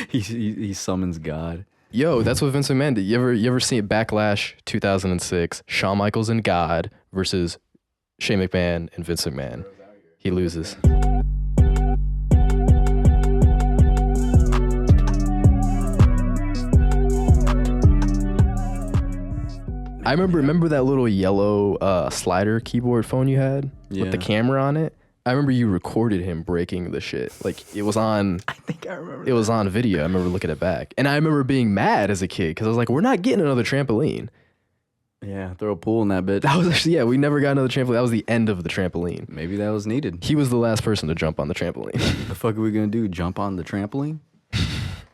he summons God. Yo, that's what Vince McMahon did. You ever see it? Backlash 2006, Shawn Michaels and God versus Shane McMahon and Vince McMahon. He loses. I remember that little yellow slider keyboard phone you had with the camera on it? I remember you recorded him breaking the shit. Like, it was on... I think I remember It was on video. I remember looking it back. And I remember being mad as a kid because I was like, we're not getting another trampoline. Yeah, throw a pool in that bitch. That was actually, we never got another trampoline. That was the end of the trampoline. Maybe that was needed. He was the last person to jump on the trampoline. The fuck are we gonna do? Jump on the trampoline?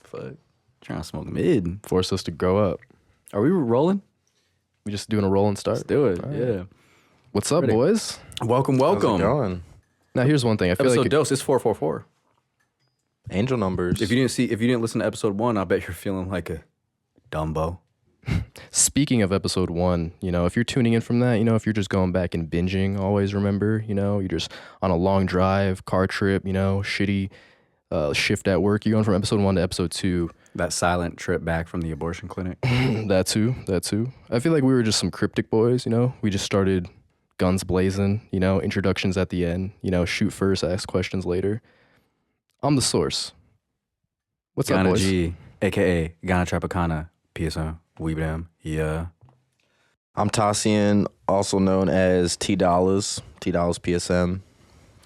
Fuck. Trying to smoke mid. Forced us to grow up. Are we rolling? We just doing a roll and start? Let's do it. Right. Yeah. What's up, boys? Welcome. How's it going? Now, here's one thing. I feel Episode like dose is 444. Angel numbers. If you didn't listen to episode 1, I bet you're feeling like a Dumbo. speaking of episode 1, if you're tuning in from that, if you're just going back and binging, always remember, you're just on a long drive, car trip, shitty shift at work. You're going from episode 1 to episode 2. That silent trip back from the abortion clinic. That too. I feel like we were just some cryptic boys, We just started guns blazing, introductions at the end, shoot first, ask questions later. I'm the source. What's up, Ghana boys? G, a.k.a. Ghana Tropicana, PSM, Weebdam, yeah. I'm Tassian, also known as T-Dollaz, T-Dollaz PSM.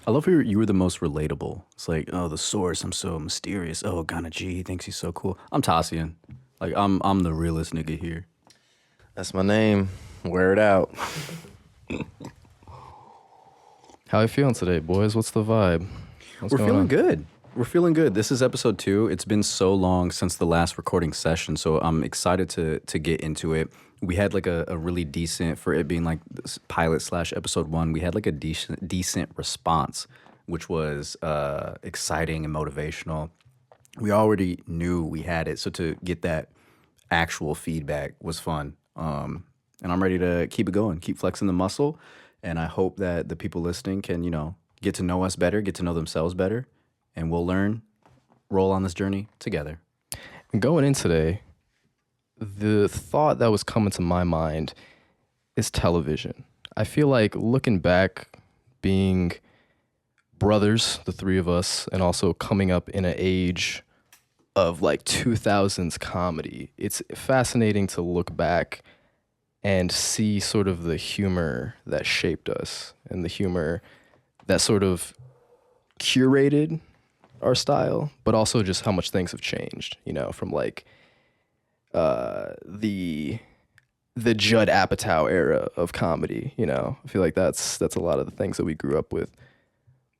I love you were the most relatable. It's like, oh, the source, I'm so mysterious. Oh, Ghana G, he thinks he's so cool. I'm Tassian. Like, I'm the realest nigga here. That's my name. Wear it out. How you feeling today, boys? What's the vibe? What's We're going feeling on? good. We're feeling good. This is episode 2. It's been so long since the last recording session, so I'm excited to get into it. We had like a really decent, for it being like this pilot / episode 1, we had like a decent response, which was exciting and motivational. We already knew we had it, so to get that actual feedback was fun. And I'm ready to keep it going, keep flexing the muscle, and I hope that the people listening can, get to know us better, get to know themselves better, and we'll roll on this journey together. And going in today, the thought that was coming to my mind is television. I feel like looking back, being brothers, the three of us, and also coming up in an age of like 2000s comedy, it's fascinating to look back and see sort of the humor that shaped us and the humor that sort of curated our style, but also just how much things have changed, from like the Judd Apatow era of comedy, I feel like that's a lot of the things that we grew up with.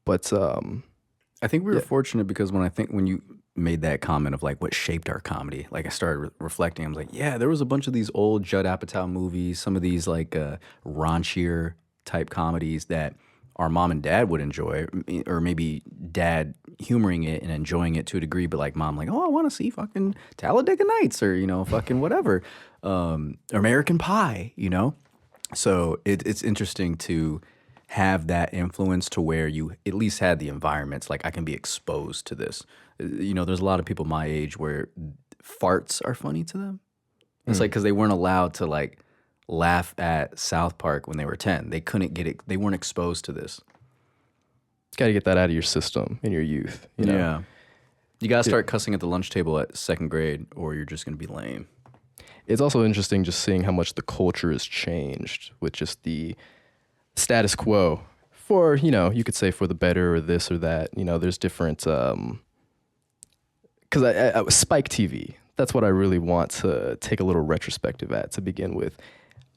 But I think we were fortunate because when you made that comment of like what shaped our comedy, like I started reflecting. I was like, yeah, there was a bunch of these old Judd Apatow movies, some of these like raunchier type comedies that our mom and dad would enjoy, or maybe dad humoring it and enjoying it to a degree, but like mom like, oh, I want to see fucking Talladega Nights or, fucking whatever, American Pie, So it's interesting to have that influence to where you at least had the environments, like I can be exposed to this. There's a lot of people my age where farts are funny to them. It's like because they weren't allowed to like laugh at South Park when they were 10. They couldn't get it. They weren't exposed to this. Got to get that out of your system in your youth. Yeah. You got to start cussing at the lunch table at 2nd grade or you're just going to be lame. It's also interesting just seeing how much the culture has changed with just the status quo for, you could say for the better or this or that. There's different, because I Spike TV, that's what I really want to take a little retrospective at to begin with.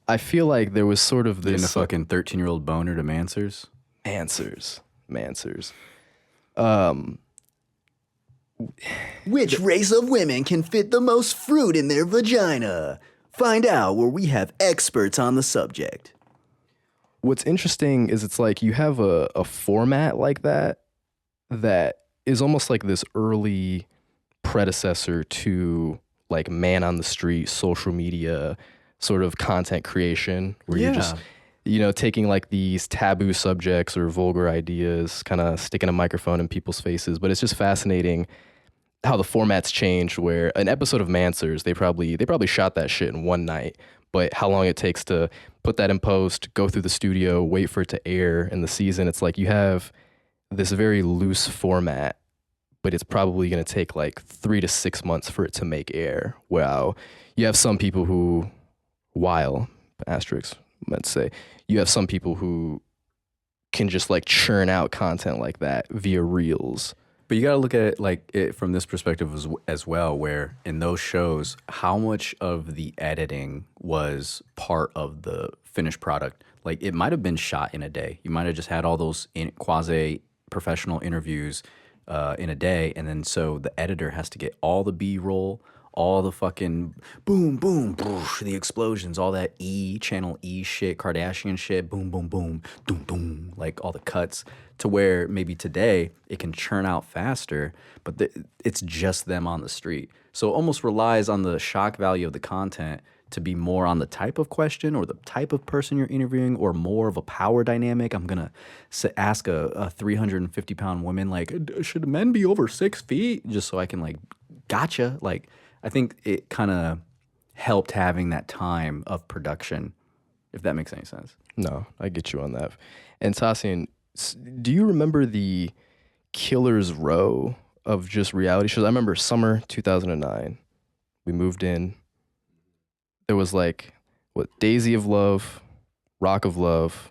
I feel like there was sort of this... Getting a fucking 13-year-old boner to Mansers? Mansers. Which race of women can fit the most fruit in their vagina? Find out where we have experts on the subject. What's interesting is it's like you have a format like that is almost like this early predecessor to like man on the street, social media sort of content creation where you're just, taking like these taboo subjects or vulgar ideas, kind of sticking a microphone in people's faces. But it's just fascinating how the formats changed, where an episode of Mansers, they probably shot that shit in one night, but how long it takes to put that in post, go through the studio, wait for it to air in the season. It's like you have this very loose format, but it's probably going to take like 3 to 6 months for it to make air. Wow. You have some people who, while, asterisk, let's say, you have some people who can just like churn out content like that via reels. But you got to look at it like it from this perspective as well, where in those shows, how much of the editing was part of the finished product? Like it might have been shot in a day. You might have just had all those quasi-professional interviews in a day, and then so the editor has to get all the B-roll, all the fucking boom, boom, boosh, the explosions, all that channel E shit, Kardashian shit, boom, boom, boom, doom, doom, like all the cuts, to where maybe today it can churn out faster, but it's just them on the street. So it almost relies on the shock value of the content to be more on the type of question or the type of person you're interviewing, or more of a power dynamic. I'm gonna ask a 350-pound woman, like, should men be over 6 feet? Just so I can like, gotcha. Like, I think it kind of helped having that time of production, if that makes any sense. No, I get you on that. And Tassian, do you remember the killer's row of just reality shows? I remember summer 2009. We moved in. There was like, Daisy of Love, Rock of Love.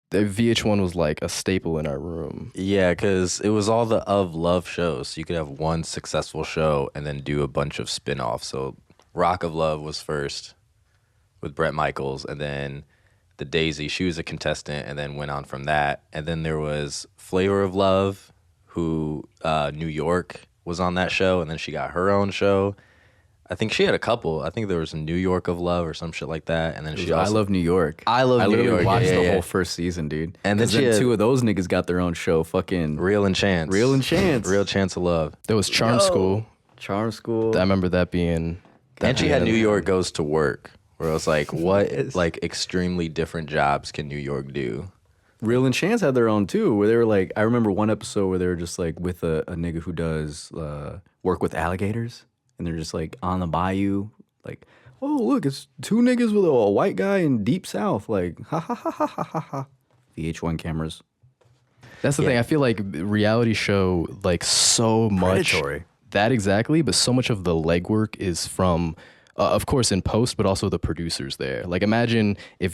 The VH1 was like a staple in our room. Yeah, because it was all the of love shows. So you could have one successful show and then do a bunch of spin-offs. So Rock of Love was first with Bret Michaels, and then the Daisy, she was a contestant, and then went on from that. And then there was Flavor of Love, who New York was on that show, and then she got her own show. I think she had a couple. I think there was New York of Love or some shit like that. And then she also, I Love New York. I Love New literally York. watched yeah, the yeah. whole first season, dude. And then two of those niggas got their own show. Fucking Real and Chance. Real and Chance. Real Chance of Love. There was Charm School. Charm School. I remember that being... And she had New York Goes to Work, where I was like, what like extremely different jobs can New York do? Real and Chance had their own too, where they were like, I remember one episode where they were just like with a nigga who does work with alligators, and they're just like on the bayou, like, oh look, it's two niggas with a white guy in deep south, like ha ha ha ha ha ha ha. VH1 cameras. That's the thing. I feel like reality show, like so much Predatory. that exactly, but so much of the legwork is from, of course, in post, but also the producers there. Like, imagine if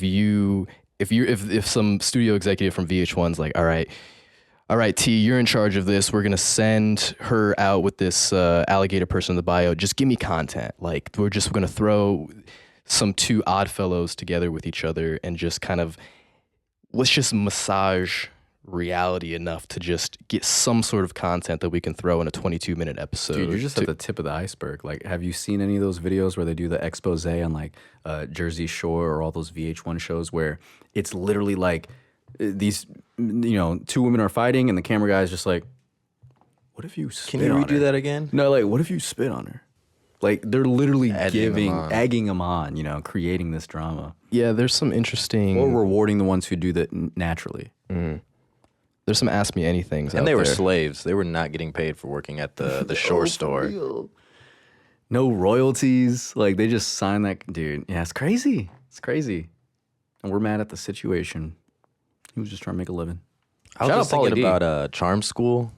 some studio executive from VH1's like, all right, T, you're in charge of this. We're gonna send her out with this alligator person in the bio. Just give me content. Like, we're just gonna throw some two odd fellows together with each other and just kind of, let's just massage reality enough to just get some sort of content that we can throw in a 22-minute episode. Dude, you're just at the tip of the iceberg. Like, have you seen any of those videos where they do the expose on like Jersey Shore or all those VH1 shows where it's literally like these, two women are fighting and the camera guy is just like, what if you spit Can you on redo her? that again? No, like, what if you spit on her? Like, they're literally egging them on, creating this drama. Yeah, there's some interesting... Or rewarding the ones who do that naturally. Mm. There's some Ask Me Anythings And they were there. slaves. They were not getting paid for working at the shore store. No royalties. Like, they just signed that. Dude, yeah, it's crazy. It's crazy. And we're mad at the situation. He was just trying to make a living. I was Shout just out Pauly thinking D. about Charm School.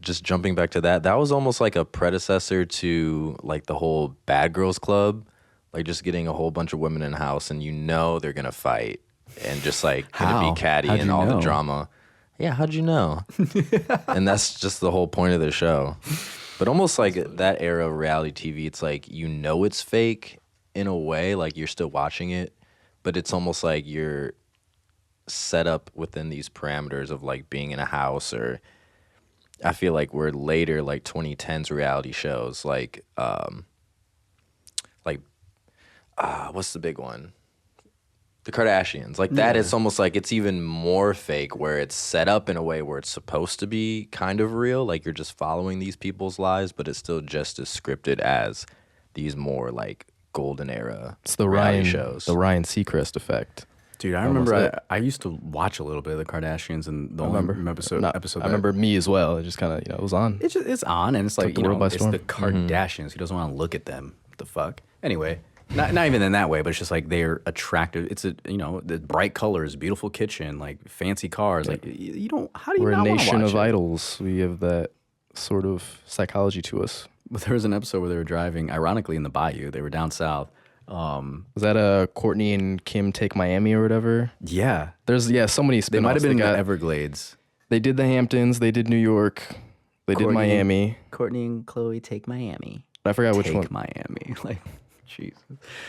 Just jumping back to that. That was almost like a predecessor to like the whole Bad Girls Club. Like just getting a whole bunch of women in a house and they're going to fight. And just like going to be catty and all the drama. Yeah, how'd you know? And that's just the whole point of the show. But almost like that era of reality TV, it's like it's fake in a way, like you're still watching it, but it's almost like you're set up within these parameters of like being in a house. Or I feel like we're later, like 2010s reality shows, like what's the big one? The Kardashians. Like that, it's almost like it's even more fake, where it's set up in a way where it's supposed to be kind of real. Like you're just following these people's lives, but it's still just as scripted as these more like golden era It's the reality Ryan shows. The Ryan Seacrest effect. Dude, I Almost remember it. I used to watch a little bit of the Kardashians, and the I only remember episode Not- episode I that remember me as well. It just kind of it was on. it's on, and it's like, the world by it's storm. the Kardashians. He doesn't want to look at them. What the fuck? Anyway, not even in that way, but it's just like they're attractive. It's the bright colors, beautiful kitchen, like fancy cars. Like you don't. How do you We're a not wanna nation watch of it? idols. We have that sort of psychology to us. But there was an episode where they were driving, ironically, in the bayou. They were down south. Was that Courtney and Kim Take Miami or whatever? Yeah, There's so many spin-offs. they might have been in got, the Everglades. They did the Hamptons. They did New York. They did Miami. Courtney and Chloe take Miami. I forgot which Take one. Miami. Like, Jesus.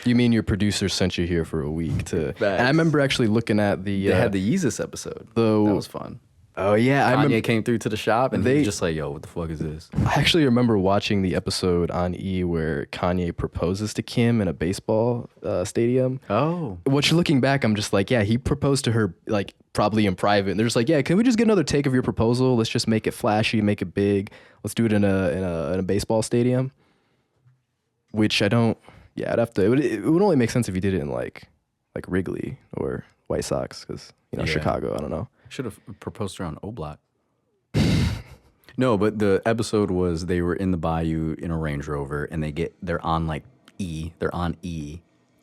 You mean your producer sent you here for a week to? And I Facts. remember actually looking at the. They had the Yeezus episode. the- That was fun. Oh yeah, I Kanye remember. came through to the shop, and he They- was just like, yo, what the fuck is this? I actually remember watching the episode on E where Kanye proposes to Kim in a baseball stadium. Oh. Which looking back, I'm just like, yeah, he proposed to her like probably in private. And they're just like, yeah, can we just get another take of your proposal? Let's just make it flashy, make it big. Let's do it in a baseball stadium. Which I don't. Yeah, I'd have to. It would only make sense if you did it in like Wrigley or White Sox, because Yeah. Chicago. I don't know. Should have proposed her on O-Block. No, but the episode was they were in the bayou in a Range Rover, and they're on like E. They're on E,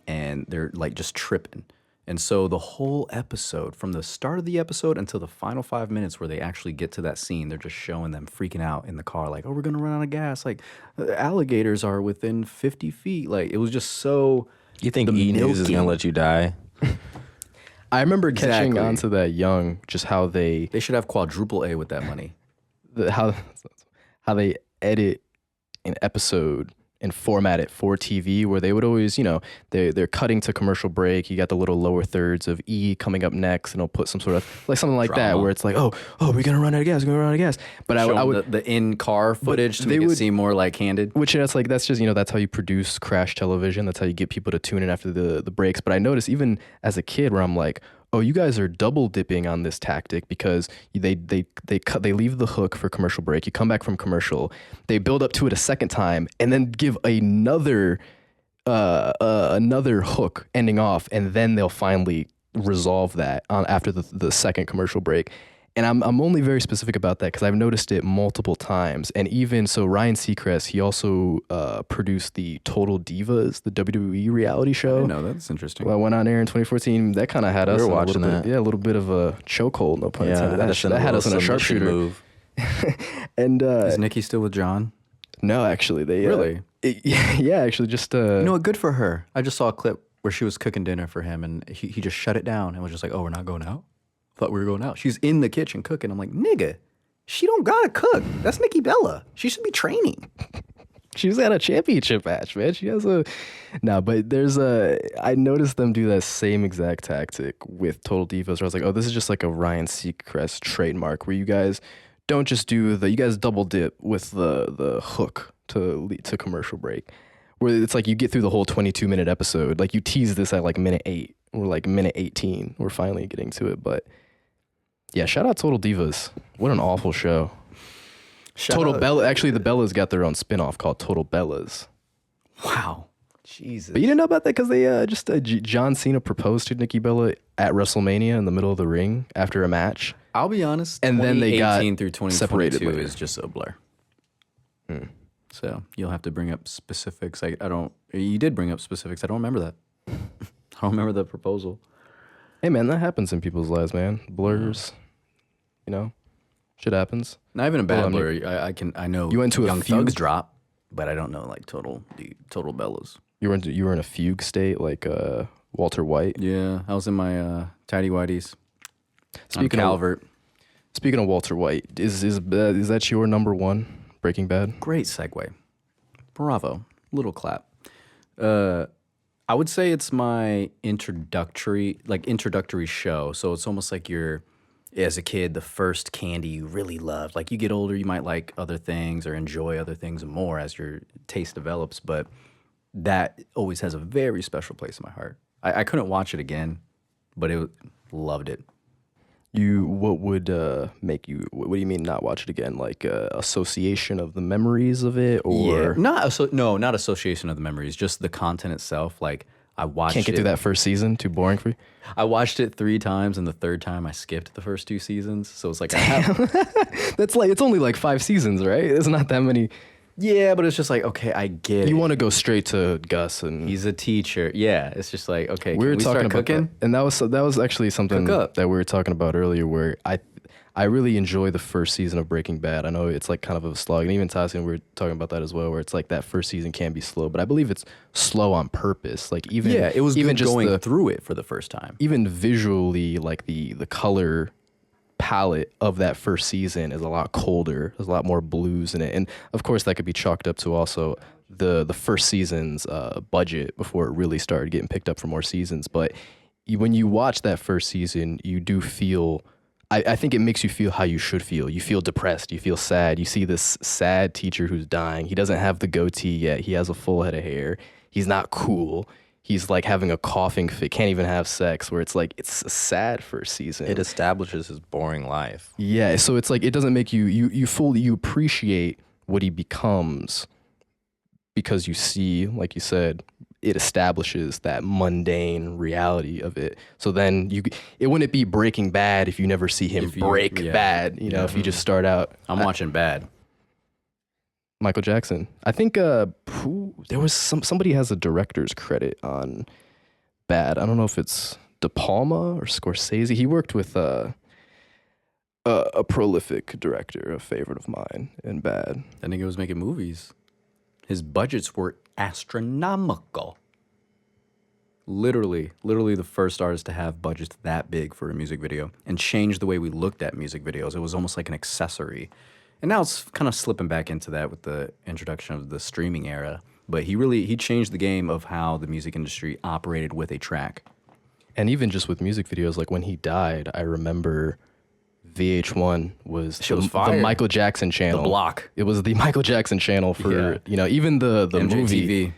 and they're like just tripping. And so the whole episode, from the start of the episode until the final 5 minutes where they actually get to that scene, they're just showing them freaking out in the car, like, oh, we're gonna run out of gas. Like, alligators are within 50 feet. Like, it was just so. You think The E News is milking. gonna let you die? I remember catching Exactly. on to that young, just how they They should have quadruple A with that money. how they edit an episode and format it for TV, where they would always, they're cutting to commercial break. You got the little lower thirds of E coming up next, and they'll put some sort of like something like that, Drama. where it's like, oh, we're gonna run out of gas, we're gonna run out of gas. But I Show would, the in-car footage to they make it would- seem more like candid. which that's just that's how you produce crash television. That's how you get people to tune in after the breaks. But I noticed even as a kid, where I'm like, oh, you guys are double dipping on this tactic, because they leave the hook for commercial break. You come back from commercial, they build up to it a second time, and then give another hook ending off, and then they'll finally resolve that after the second commercial break. And I'm only very specific about that because I've noticed it multiple times. And even so, Ryan Seacrest, he also produced the Total Divas, the WWE reality show. No, that's interesting. Well, went on air in 2014. That kind of had us were in watching a little that. bit, a little bit of a chokehold, no pun intended. that's That had us in a submission sharpshooter. move. And Is Nikki still with John? no, actually, they Really? yeah, actually, just You know what? Good for her. I just saw a clip where she was cooking dinner for him, and he just shut it down and was just like, "Oh, we're not going out. Thought we were going out." She's in the kitchen cooking. I'm like, nigga, she don't gotta cook. That's Nikki Bella. She should be training. she's at a championship match, man. She has but I noticed them do that same exact tactic with Total Divas, where I was like, oh, this is just like a Ryan Seacrest trademark, where you guys don't just you guys double dip with the hook to commercial break, where it's like you get through the whole 22-minute episode, like you tease this at like minute 8 or like minute 18, we're finally getting to it. But yeah, shout out Total Divas. What an awful show. Total Bella. Actually, the Bellas got their own spinoff called Total Bellas. Wow. Jesus. But you didn't know about that because they John Cena proposed to Nikki Bella at WrestleMania in the middle of the ring after a match. I'll be honest. And then they got 2018 through 2022 separated later. is just a blur. So you'll have to bring up specifics. I don't. You did bring up specifics. I don't remember that. I don't remember the proposal. Hey man, that happens in people's lives, man. Blurs, shit happens. Not even a bad Well, I blur. I know. You went to a Young fugue? Thugs drop, but I don't know like the total Bellas. You were in a fugue state like Walter White. Yeah, I was in my tidy whities. Speaking on of- Calvert. Speaking of Walter White, is that your number one Breaking Bad? Great segue. Bravo. Little clap. I would say it's my introductory show. So it's almost like you're, as a kid, the first candy you really loved. Like you get older, you might like other things or enjoy other things more as your taste develops. But that always has a very special place in my heart. I couldn't watch it again, but loved it. What would make you? What do you mean not watch it again? Like association of the memories of it, or not association of the memories, just the content itself. Like I watched Can't get through that first season? Too boring for you? I watched it 3 times, and the third time I skipped the first 2 seasons. So it's like I have, That's like, it's only like 5 seasons, right? It's not that many. yeah, but it's just like, okay, I get it. You want to go straight to Gus, and He's a teacher. Yeah, it's just like, okay, we were can we talking start about cooking? that. And that was actually something Cook up. that we were talking about earlier, where I really enjoy the first season of Breaking Bad. I know it's like kind of a slog, and even Tassie, we were talking about that as well, where it's like that first season can be slow, but I believe it's slow on purpose. Like even Yeah, it was even good just going through it for the first time. even visually, like the color palette of that first season is a lot colder. There's a lot more blues in it, and of course that could be chalked up to also the first season's budget before it really started getting picked up for more seasons. But when you watch that first season, you do feel. I think it makes you feel how you should feel. You feel depressed. You feel sad. You see this sad teacher who's dying. He doesn't have the goatee yet. He has a full head of hair. He's not cool. He's like having a coughing fit. Can't even have sex. Where it's like it's a sad first season. It establishes his boring life. Yeah. So it's like it doesn't make you fully appreciate what he becomes because you see, like you said, it establishes that mundane reality of it. So then it wouldn't be Breaking Bad if you never see him break bad. You know, if you just start out. I'm watching Bad. Michael Jackson. I think there was somebody has a director's credit on Bad. I don't know if it's De Palma or Scorsese. He worked with a prolific director, a favorite of mine in Bad. That nigga was making movies. His budgets were astronomical. Literally the first artist to have budgets that big for a music video and change the way we looked at music videos. It was almost like an accessory. And now it's kind of slipping back into that with the introduction of the streaming era. But he changed the game of how the music industry operated with a track. And even just with music videos, like when he died, I remember VH1 was the Michael Jackson channel. The block. It was the Michael Jackson channel for, even the movie. MJTV.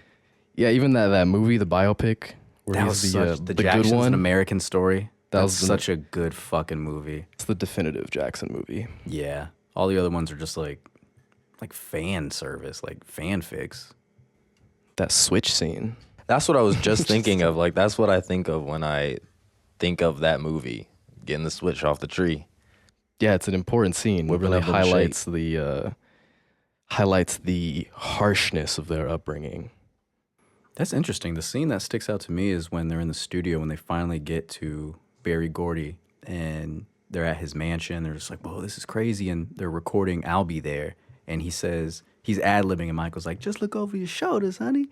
Yeah, even that movie, the biopic. Where That he's was the Jackson's good one. An American Story. That was was such a good fucking movie. It's the definitive Jackson movie. Yeah. All the other ones are just like fan service, like fanfics. That switch scene. That's what I was just thinking of. Like, that's what I think of when I think of that movie, getting the switch off the tree. Yeah, it's an important scene. It really highlights the harshness of their upbringing. That's interesting. The scene that sticks out to me is when they're in the studio, when they finally get to Berry Gordy and they're at his mansion. They're just like, whoa, this is crazy. And they're recording I'll Be There. And he says, he's ad-libbing, and Michael's like, just look over your shoulders, honey.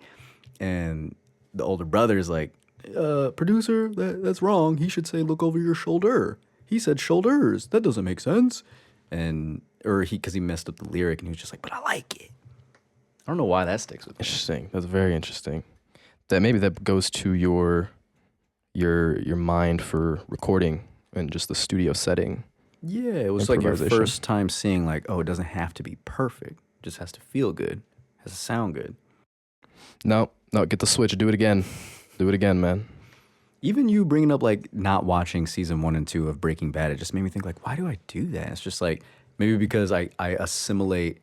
And the older brother's like, producer, that's wrong. He should say, look over your shoulder. He said shoulders. That doesn't make sense. Because he messed up the lyric, and he was just like, but I like it. I don't know why that sticks with me. Interesting. That's very interesting. That goes to your mind for recording and just the studio setting. Yeah, it was like your first time seeing like, oh, it doesn't have to be perfect. It just has to feel good. It has to sound good. No, get the switch. Do it again. Do it again, man. Even you bringing up like not watching season 1 and 2 of Breaking Bad, it just made me think like, why do I do that? It's just like maybe because I assimilate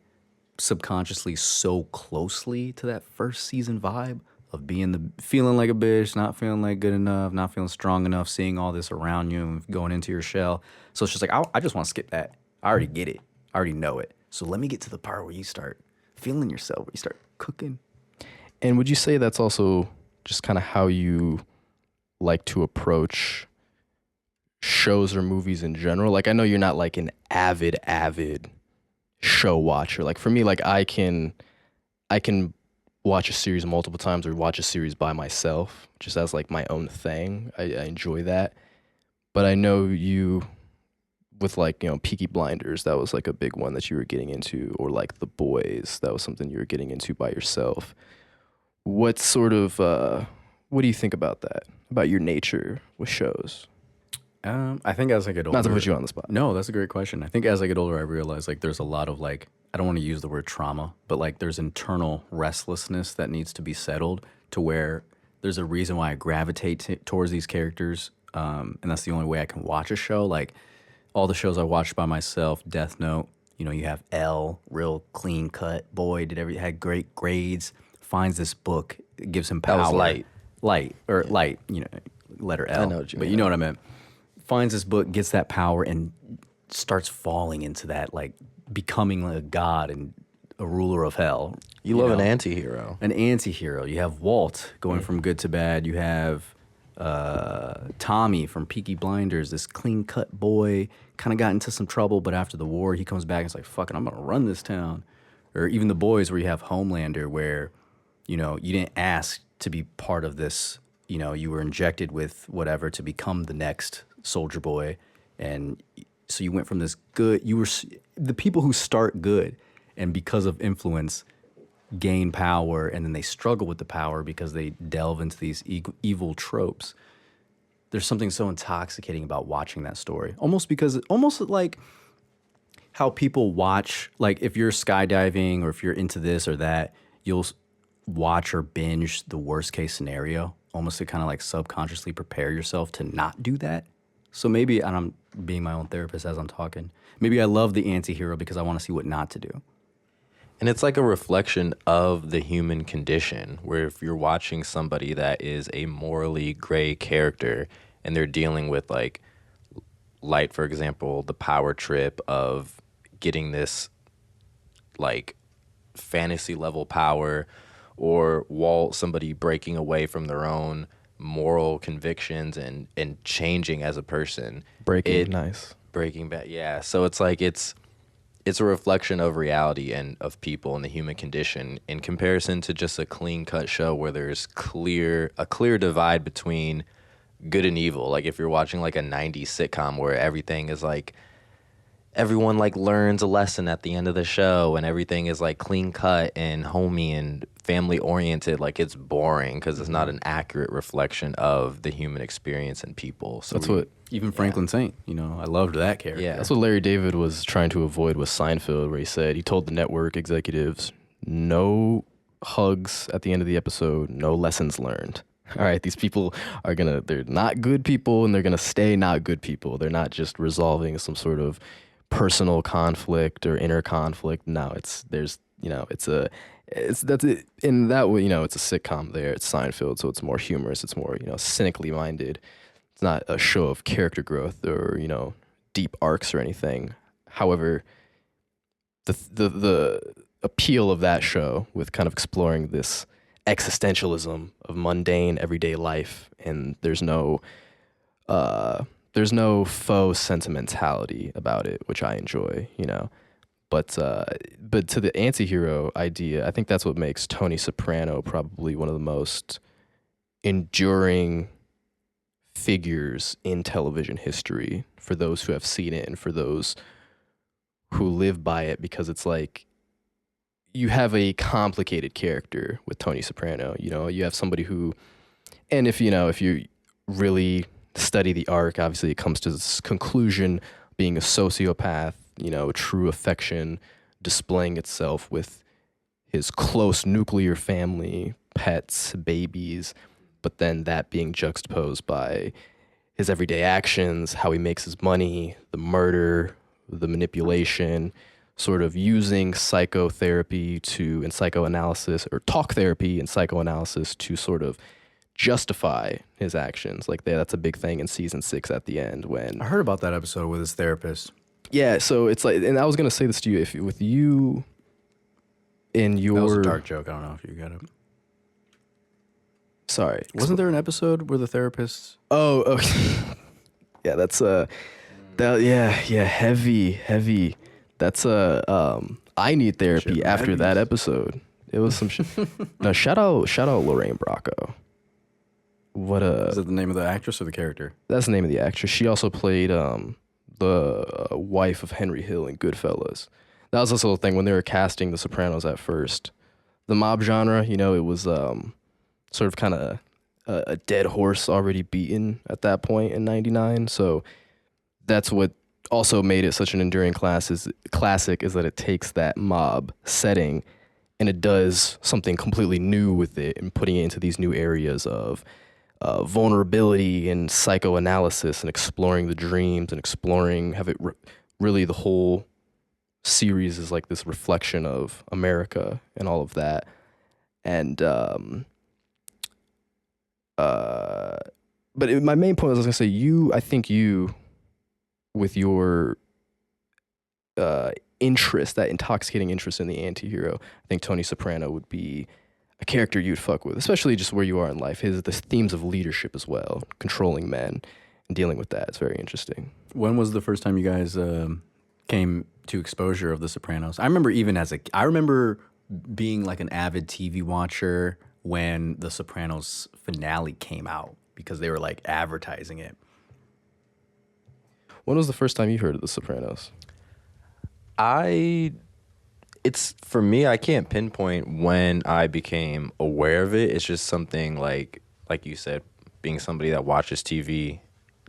subconsciously so closely to that first season vibe of feeling like a bitch, not feeling like good enough, not feeling strong enough, seeing all this around you and going into your shell. So it's just like, I just want to skip that. I already get it. I already know it. So let me get to the part where you start feeling yourself, where you start cooking. And would you say that's also just kind of how you like to approach shows or movies in general? Like, I know you're not like an avid show watcher. Like for me, like I can watch a series multiple times or watch a series by myself just as like my own thing. I enjoy that. But I know you with like, Peaky Blinders, that was like a big one that you were getting into, or like The Boys, that was something you were getting into by yourself. What sort of what do you think about that? About your nature with shows? I think as I get older... Not to put you on the spot. No, that's a great question. I think as I get older, I realize like there's a lot of like, I don't want to use the word trauma, but like there's internal restlessness that needs to be settled to where there's a reason why I gravitate towards these characters. And that's the only way I can watch a show. Like all the shows I watched by myself, Death Note, you have L, real clean cut boy, had great grades, finds this book, it gives him power. That was light. Light, letter L. I know what you but mean. you know what I meant. Finds this book, gets that power, and starts falling into that, like becoming a god and a ruler of hell. You love an anti-hero. An anti-hero. You have Walt going from good to bad. You have Tommy from Peaky Blinders, this clean-cut boy, kind of got into some trouble, but after the war, he comes back and is like, fuck it, I'm going to run this town. Or even the boys where you have Homelander where, you didn't ask to be part of this, you were injected with whatever to become the next soldier boy. And so you went from this good, the people who start good and because of influence gain power, and then they struggle with the power because they delve into these evil tropes. There's something so intoxicating about watching that story. Almost like how people watch, like if you're skydiving or if you're into this or that, you'll watch or binge the worst case scenario, almost to kind of like subconsciously prepare yourself to not do that. So maybe, and I'm being my own therapist as I'm talking, maybe I love the anti-hero because I want to see what not to do. And it's like a reflection of the human condition, where if you're watching somebody that is a morally gray character and they're dealing with like Light, for example, the power trip of getting this like fantasy level power, or Walt, somebody breaking away from their own moral convictions and changing as a person. Breaking Bad. Yeah. So it's like it's a reflection of reality and of people and the human condition in comparison to just a clean cut show where there's a clear divide between good and evil. Like if you're watching like a 90s sitcom where everything is like, everyone like learns a lesson at the end of the show and everything is like clean cut and homey and family oriented, like it's boring because it's not an accurate reflection of the human experience and people. So That's what even Franklin Saint, I loved that character. Yeah. That's what Larry David was trying to avoid with Seinfeld, where he told the network executives, no hugs at the end of the episode, no lessons learned. All right, these people they're not good people and they're going to stay not good people. They're not just resolving some sort of personal conflict or inner conflict. No, that's it. In that way, it's a sitcom there. It's Seinfeld, so it's more humorous. It's more, cynically minded. It's not a show of character growth or, deep arcs or anything. However, the appeal of that show with kind of exploring this existentialism of mundane everyday life, and there's no faux sentimentality about it, which I enjoy, But to the anti-hero idea, I think that's what makes Tony Soprano probably one of the most enduring figures in television history for those who have seen it and for those who live by it, because it's like you have a complicated character with Tony Soprano. You have somebody who, and if you really study the arc, obviously it comes to this conclusion, being a sociopath, true affection displaying itself with his close nuclear family, pets, babies, but then that being juxtaposed by his everyday actions, how he makes his money, the murder, the manipulation, sort of using psychotherapy and psychoanalysis, or talk therapy and psychoanalysis to sort of justify his actions. Like that's a big thing in season 6 at the end when I heard about that episode with his therapist. Yeah, so it's like, and I was gonna say this to you, if with you in your That was a dark joke. I don't know if you got it. Sorry, Wasn't there an episode where the therapist? Oh, okay. Yeah, that's heavy. That's I need therapy Shit, after heavies. that episode. It was some No, shout out Lorraine Bracco. What Is that the name of the actress or the character? That's the name of the actress. She also played the wife of Henry Hill in Goodfellas. That was also the thing when they were casting The Sopranos at first. The mob genre, it was sort of kind of a dead horse already beaten at that point in '99. So that's what also made it such an enduring classic is that it takes that mob setting and it does something completely new with it and putting it into these new areas of vulnerability and psychoanalysis and exploring the dreams and exploring really the whole series is like this reflection of America and all of that. And But my main point was I was gonna say I think you, with your interest, that intoxicating interest in the anti-hero, I think Tony Soprano would be a character you'd fuck with, especially just where you are in life. The themes of leadership as well, controlling men and dealing with that is very interesting. When was the first time you guys came to exposure of The Sopranos? I remember I remember being like an avid TV watcher when The Sopranos finale came out because they were like advertising it. When was the first time you heard of The Sopranos? It's for me, I can't pinpoint when I became aware of it. It's just something like you said, being somebody that watches TV,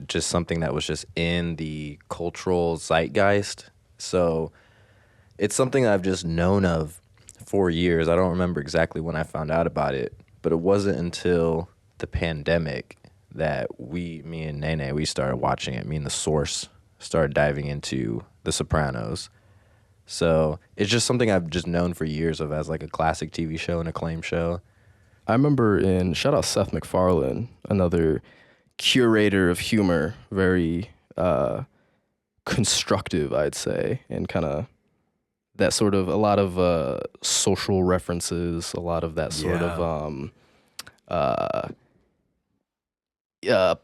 just something that was just in the cultural zeitgeist. So it's something I've just known of for years. I don't remember exactly when I found out about it, but it wasn't until the pandemic that me and Nene, we started watching it. Me and the Source started diving into The Sopranos. So it's just something I've just known for years of as like a classic TV show and acclaimed show. I remember shout out Seth MacFarlane, another curator of humor, very constructive, I'd say, and kind of that sort of a lot of social references, a lot of that sort of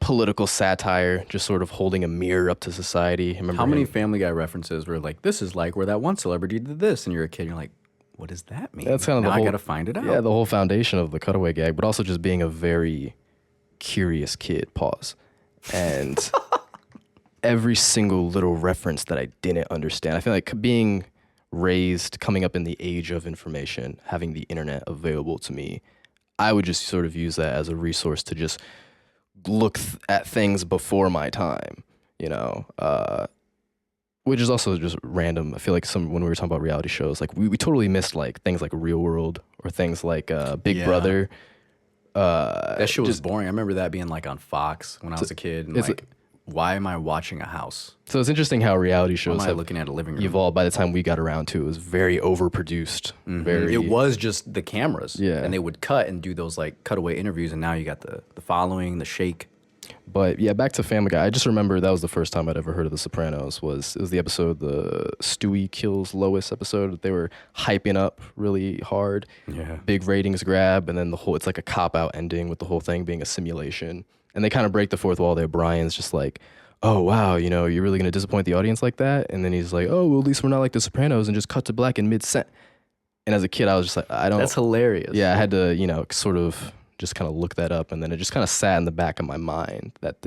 political satire, just sort of holding a mirror up to society. How many Family Guy references were like, this is like where that one celebrity did this, and you're a kid, and you're like, what does that mean? That's kind of now the whole, I gotta find it out. Yeah, the whole foundation of the cutaway gag, but also just being a very curious kid. Pause. And every single little reference that I didn't understand. I feel like being raised, coming up in the age of information, having the internet available to me, I would just sort of use that as a resource to just look at things before my time, you know, which is also just random. I feel like when we were talking about reality shows, like we totally missed like things like Real World or things like Big Brother. That show was boring. I remember that being like on Fox when I was a kid, and like, why am I watching a house? So it's interesting how reality shows have looking at a living room evolved. By the time we got around to it, was very overproduced. It was just the cameras, yeah, and they would cut and do those like cutaway interviews, and now you got the following, the shake. But yeah, back to Family Guy. I just remember that was the first time I'd ever heard of The Sopranos. It was the episode, the Stewie kills Lois episode that they were hyping up really hard. Yeah, big ratings grab, and then it's like a cop out ending with the whole thing being a simulation. And they kind of break the fourth wall there. Brian's just like, oh wow, you know, you're really gonna disappoint the audience like that? And then he's like, oh well, at least we're not like The Sopranos, and just cut to black in mid-sent. And as a kid, I was just like, I don't. That's hilarious. Yeah, I had to, you know, sort of just kind of look that up, and then it just kind of sat in the back of my mind that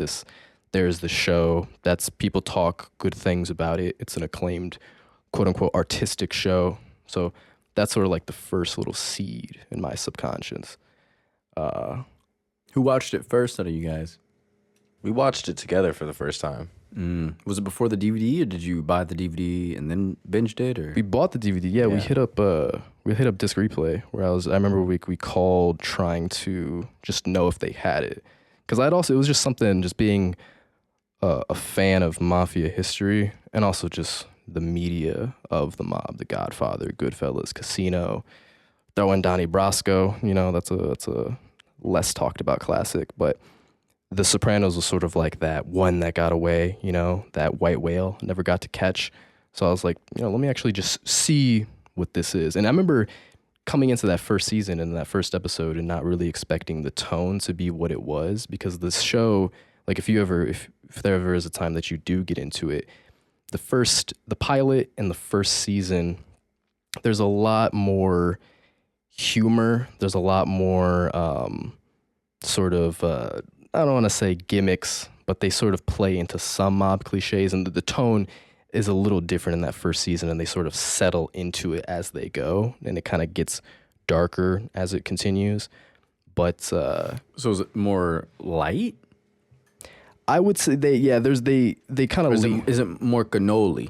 there's the show that's people talk good things about it. It's an acclaimed, quote unquote, artistic show. So that's sort of like the first little seed in my subconscious. Who watched it first out of you guys? We watched it together for the first time. Was it before the DVD, or did you buy the DVD and then binged it? Or we bought the DVD. Yeah, we hit up Disc Replay. I remember we called trying to just know if they had it, because it was just something, just being a fan of mafia history, and also just the media of the mob, The Godfather, Goodfellas, Casino, throw in Donnie Brasco. You know, that's a less talked about classic, but The Sopranos was sort of like that one that got away, you know, that white whale never got to catch. So I was like, you know, let me actually just see what this is. And I remember coming into that first season and that first episode and not really expecting the tone to be what it was, because this show, like if there ever is a time that you do get into it, the pilot and the first season, there's a lot more humor. There's a lot more sort of, I don't want to say gimmicks, but they sort of play into some mob cliches, and the tone is a little different in that first season, and they sort of settle into it as they go, and it kind of gets darker as it continues. But so is it more light? I would say they kind of is it more cannoli?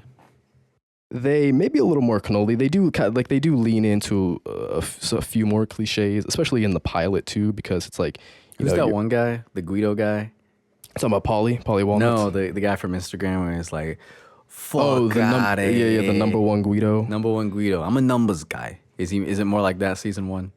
They maybe a little more cannoli. They do lean into a few more cliches, especially in the pilot too, because it's like, who's that one guy, the Guido guy? Talking about Paulie Walnuts? No, the guy from Instagram where it's like, fuck the number one Guido. Number one Guido. I'm a numbers guy. Is it more like that season one?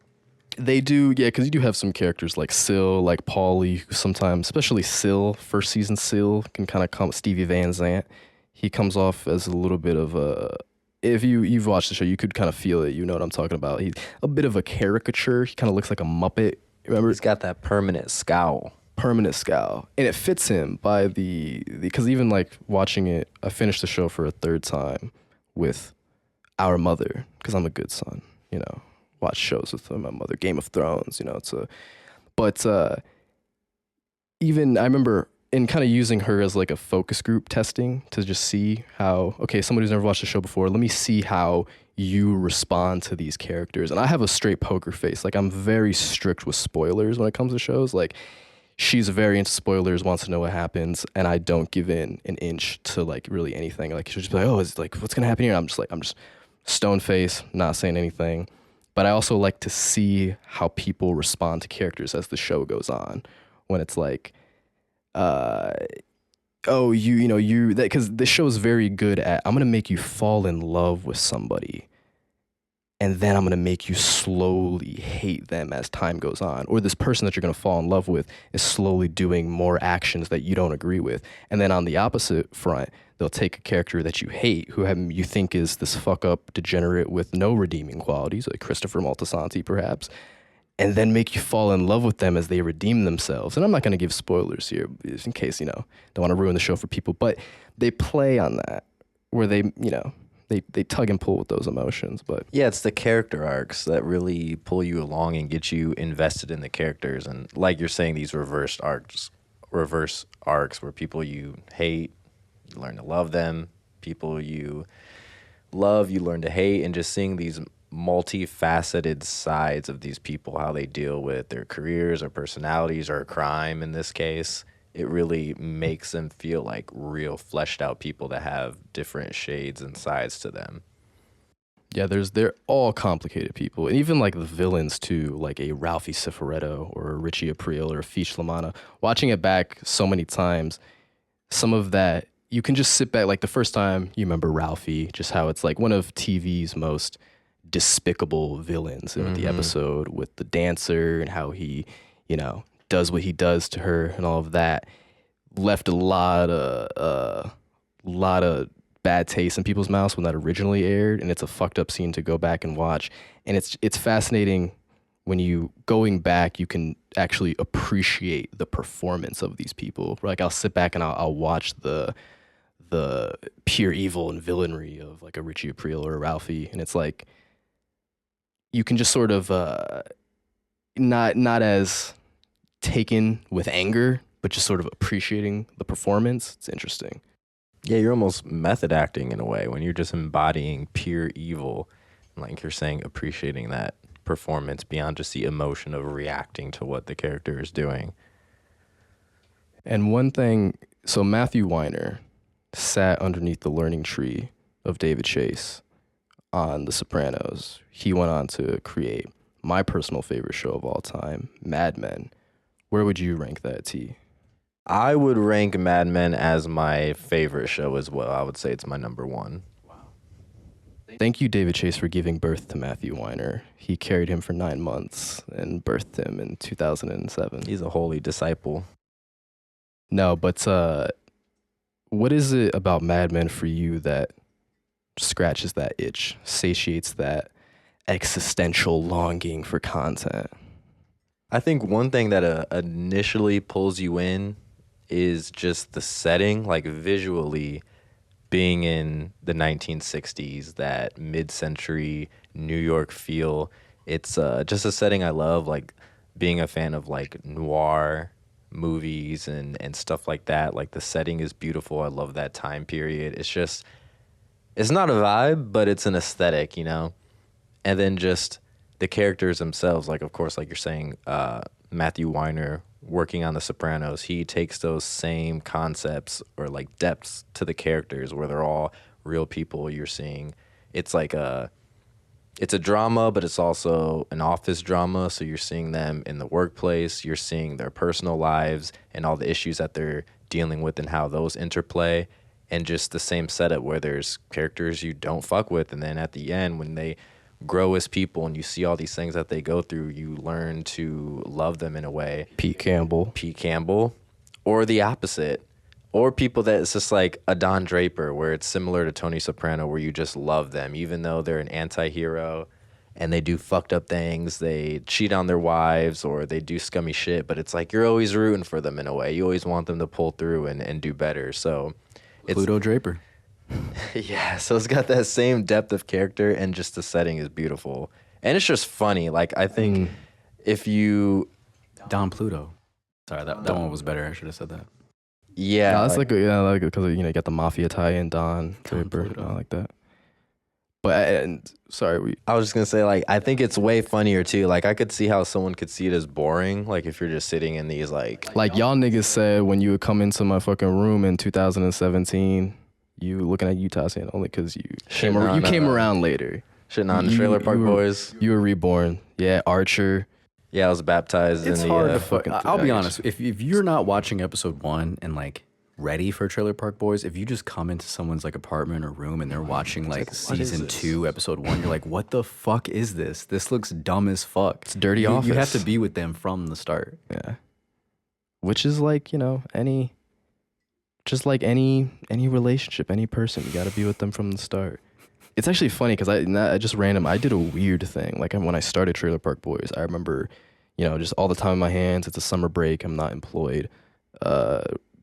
They do, yeah, because you do have some characters like Syl, like Paulie, who sometimes, especially Syl, first season Syl, can kind of come, Stevie Van Zandt. He comes off as a little bit of a, if you've watched the show, you could kind of feel it. You know what I'm talking about. He's a bit of a caricature. He kind of looks like a Muppet. Remember? He's got that permanent scowl. Permanent scowl. And it fits him by because even like watching it, I finished the show for a third time with our mother, because I'm a good son, you know. Watch shows with my mother, Game of Thrones, you know. But even I remember in kind of using her as like a focus group testing to just see how, okay, somebody who's never watched the show before, let me see how you respond to these characters. And I have a straight poker face. Like, I'm very strict with spoilers when it comes to shows. Like, she's very into spoilers, wants to know what happens, and I don't give in an inch to like really anything. Like, she'll just be like, oh, it's like, what's gonna happen here? And I'm just stone face, not saying anything. But I also like to see how people respond to characters as the show goes on. When it's like, oh, you know, that, because the show is very good at, I'm gonna make you fall in love with somebody, and then I'm gonna make you slowly hate them as time goes on. Or this person that you're gonna fall in love with is slowly doing more actions that you don't agree with. And then on the opposite front, they'll take a character that you hate, you think is this fuck up degenerate with no redeeming qualities, like Christopher Moltisanti perhaps, and then make you fall in love with them as they redeem themselves. And I'm not going to give spoilers here, in case, you know, don't want to ruin the show for people, but they play on that, where they, you know, they tug and pull with those emotions. But yeah, it's the character arcs that really pull you along and get you invested in the characters. And like you're saying, these reverse arcs where people you hate, you learn to love them. People you love, you learn to hate, and just seeing these multifaceted sides of these people, how they deal with their careers or personalities or crime in this case, it really makes them feel like real fleshed out people that have different shades and sides to them. Yeah, they're all complicated people. And even like the villains too, like a Ralphie Cifaretto or a Richie Aprile or a Fish Lamana. Watching it back so many times, some of that, you can just sit back, like the first time you remember Ralphie, just how it's like one of TV's most despicable villains in the episode with the dancer and how he, you know, does what he does to her and all of that, left a lot of bad taste in people's mouths when that originally aired, and it's a fucked up scene to go back and watch. And it's fascinating when you going back, you can actually appreciate the performance of these people. Like, I'll sit back and I'll watch the pure evil and villainy of like a Richie Aprile or a Ralphie, and it's like you can just sort of not as taken with anger, but just sort of appreciating the performance. It's interesting. Yeah, you're almost method acting in a way when you're just embodying pure evil, like you're saying, appreciating that performance beyond just the emotion of reacting to what the character is doing. And one thing, so Matthew Weiner sat underneath the learning tree of David Chase on The Sopranos. He went on to create my personal favorite show of all time, Mad Men. Where would you rank that, T? I would rank Mad Men as my favorite show as well. I would say it's my number one. Thank you, David Chase, for giving birth to Matthew Weiner. He carried him for 9 months and birthed him in 2007. He's a holy disciple. No, but what is it about Mad Men for you that scratches that itch, satiates that existential longing for content? I think one thing that initially pulls you in is just the setting, like visually being in the 1960s, that mid-century New York feel. It's just a setting I love, like being a fan of like noir movies and stuff like that. Like the setting is beautiful. I love that time period. It's not a vibe, but it's an aesthetic, you know? And then just the characters themselves, like, of course, like you're saying, Matthew Weiner working on The Sopranos, he takes those same concepts or like depths to the characters where they're all real people you're seeing. It's like it's a drama, but it's also an office drama. So you're seeing them in the workplace, you're seeing their personal lives and all the issues that they're dealing with and how those interplay. And just the same setup where there's characters you don't fuck with. And then at the end, when they grow as people and you see all these things that they go through, you learn to love them in a way. Pete Campbell. Or the opposite. Or people that it's just like a Don Draper, where it's similar to Tony Soprano, where you just love them, even though they're an anti-hero and they do fucked up things. They cheat on their wives or they do scummy shit, but it's like you're always rooting for them in a way. You always want them to pull through and do better. So it's Pluto Draper. yeah, so it's got that same depth of character, and just the setting is beautiful. And it's just funny. Like, I think if you... Don Pluto. Sorry, that one was better. I should have said that. Yeah. No, that's like because you got the mafia tie-in, Don Draper, I like that. But sorry, I was just gonna say, like, I think it's way funnier too. Like, I could see how someone could see it as boring. Like, if you're just sitting in these like y'all niggas said when you would come into my fucking room in 2017, you looking at Utah saying only because you came around later. Shitting on Trailer Park Boys. You were reborn. Yeah, Archer. Yeah, I was baptized It's in hard the... to fucking... I'll be honest. If you're not watching episode 1 and like ready for Trailer Park Boys, if you just come into someone's like apartment or room and they're watching like season 2, episode 1, you're like, what the fuck is this? This looks dumb as fuck. It's Dirty Office. You have to be with them from the start. Yeah. Which is like, any relationship, any person, you got to be with them from the start. It's actually funny because I did a weird thing. Like when I started Trailer Park Boys, I remember, just all the time in my hands. It's a summer break. I'm not employed.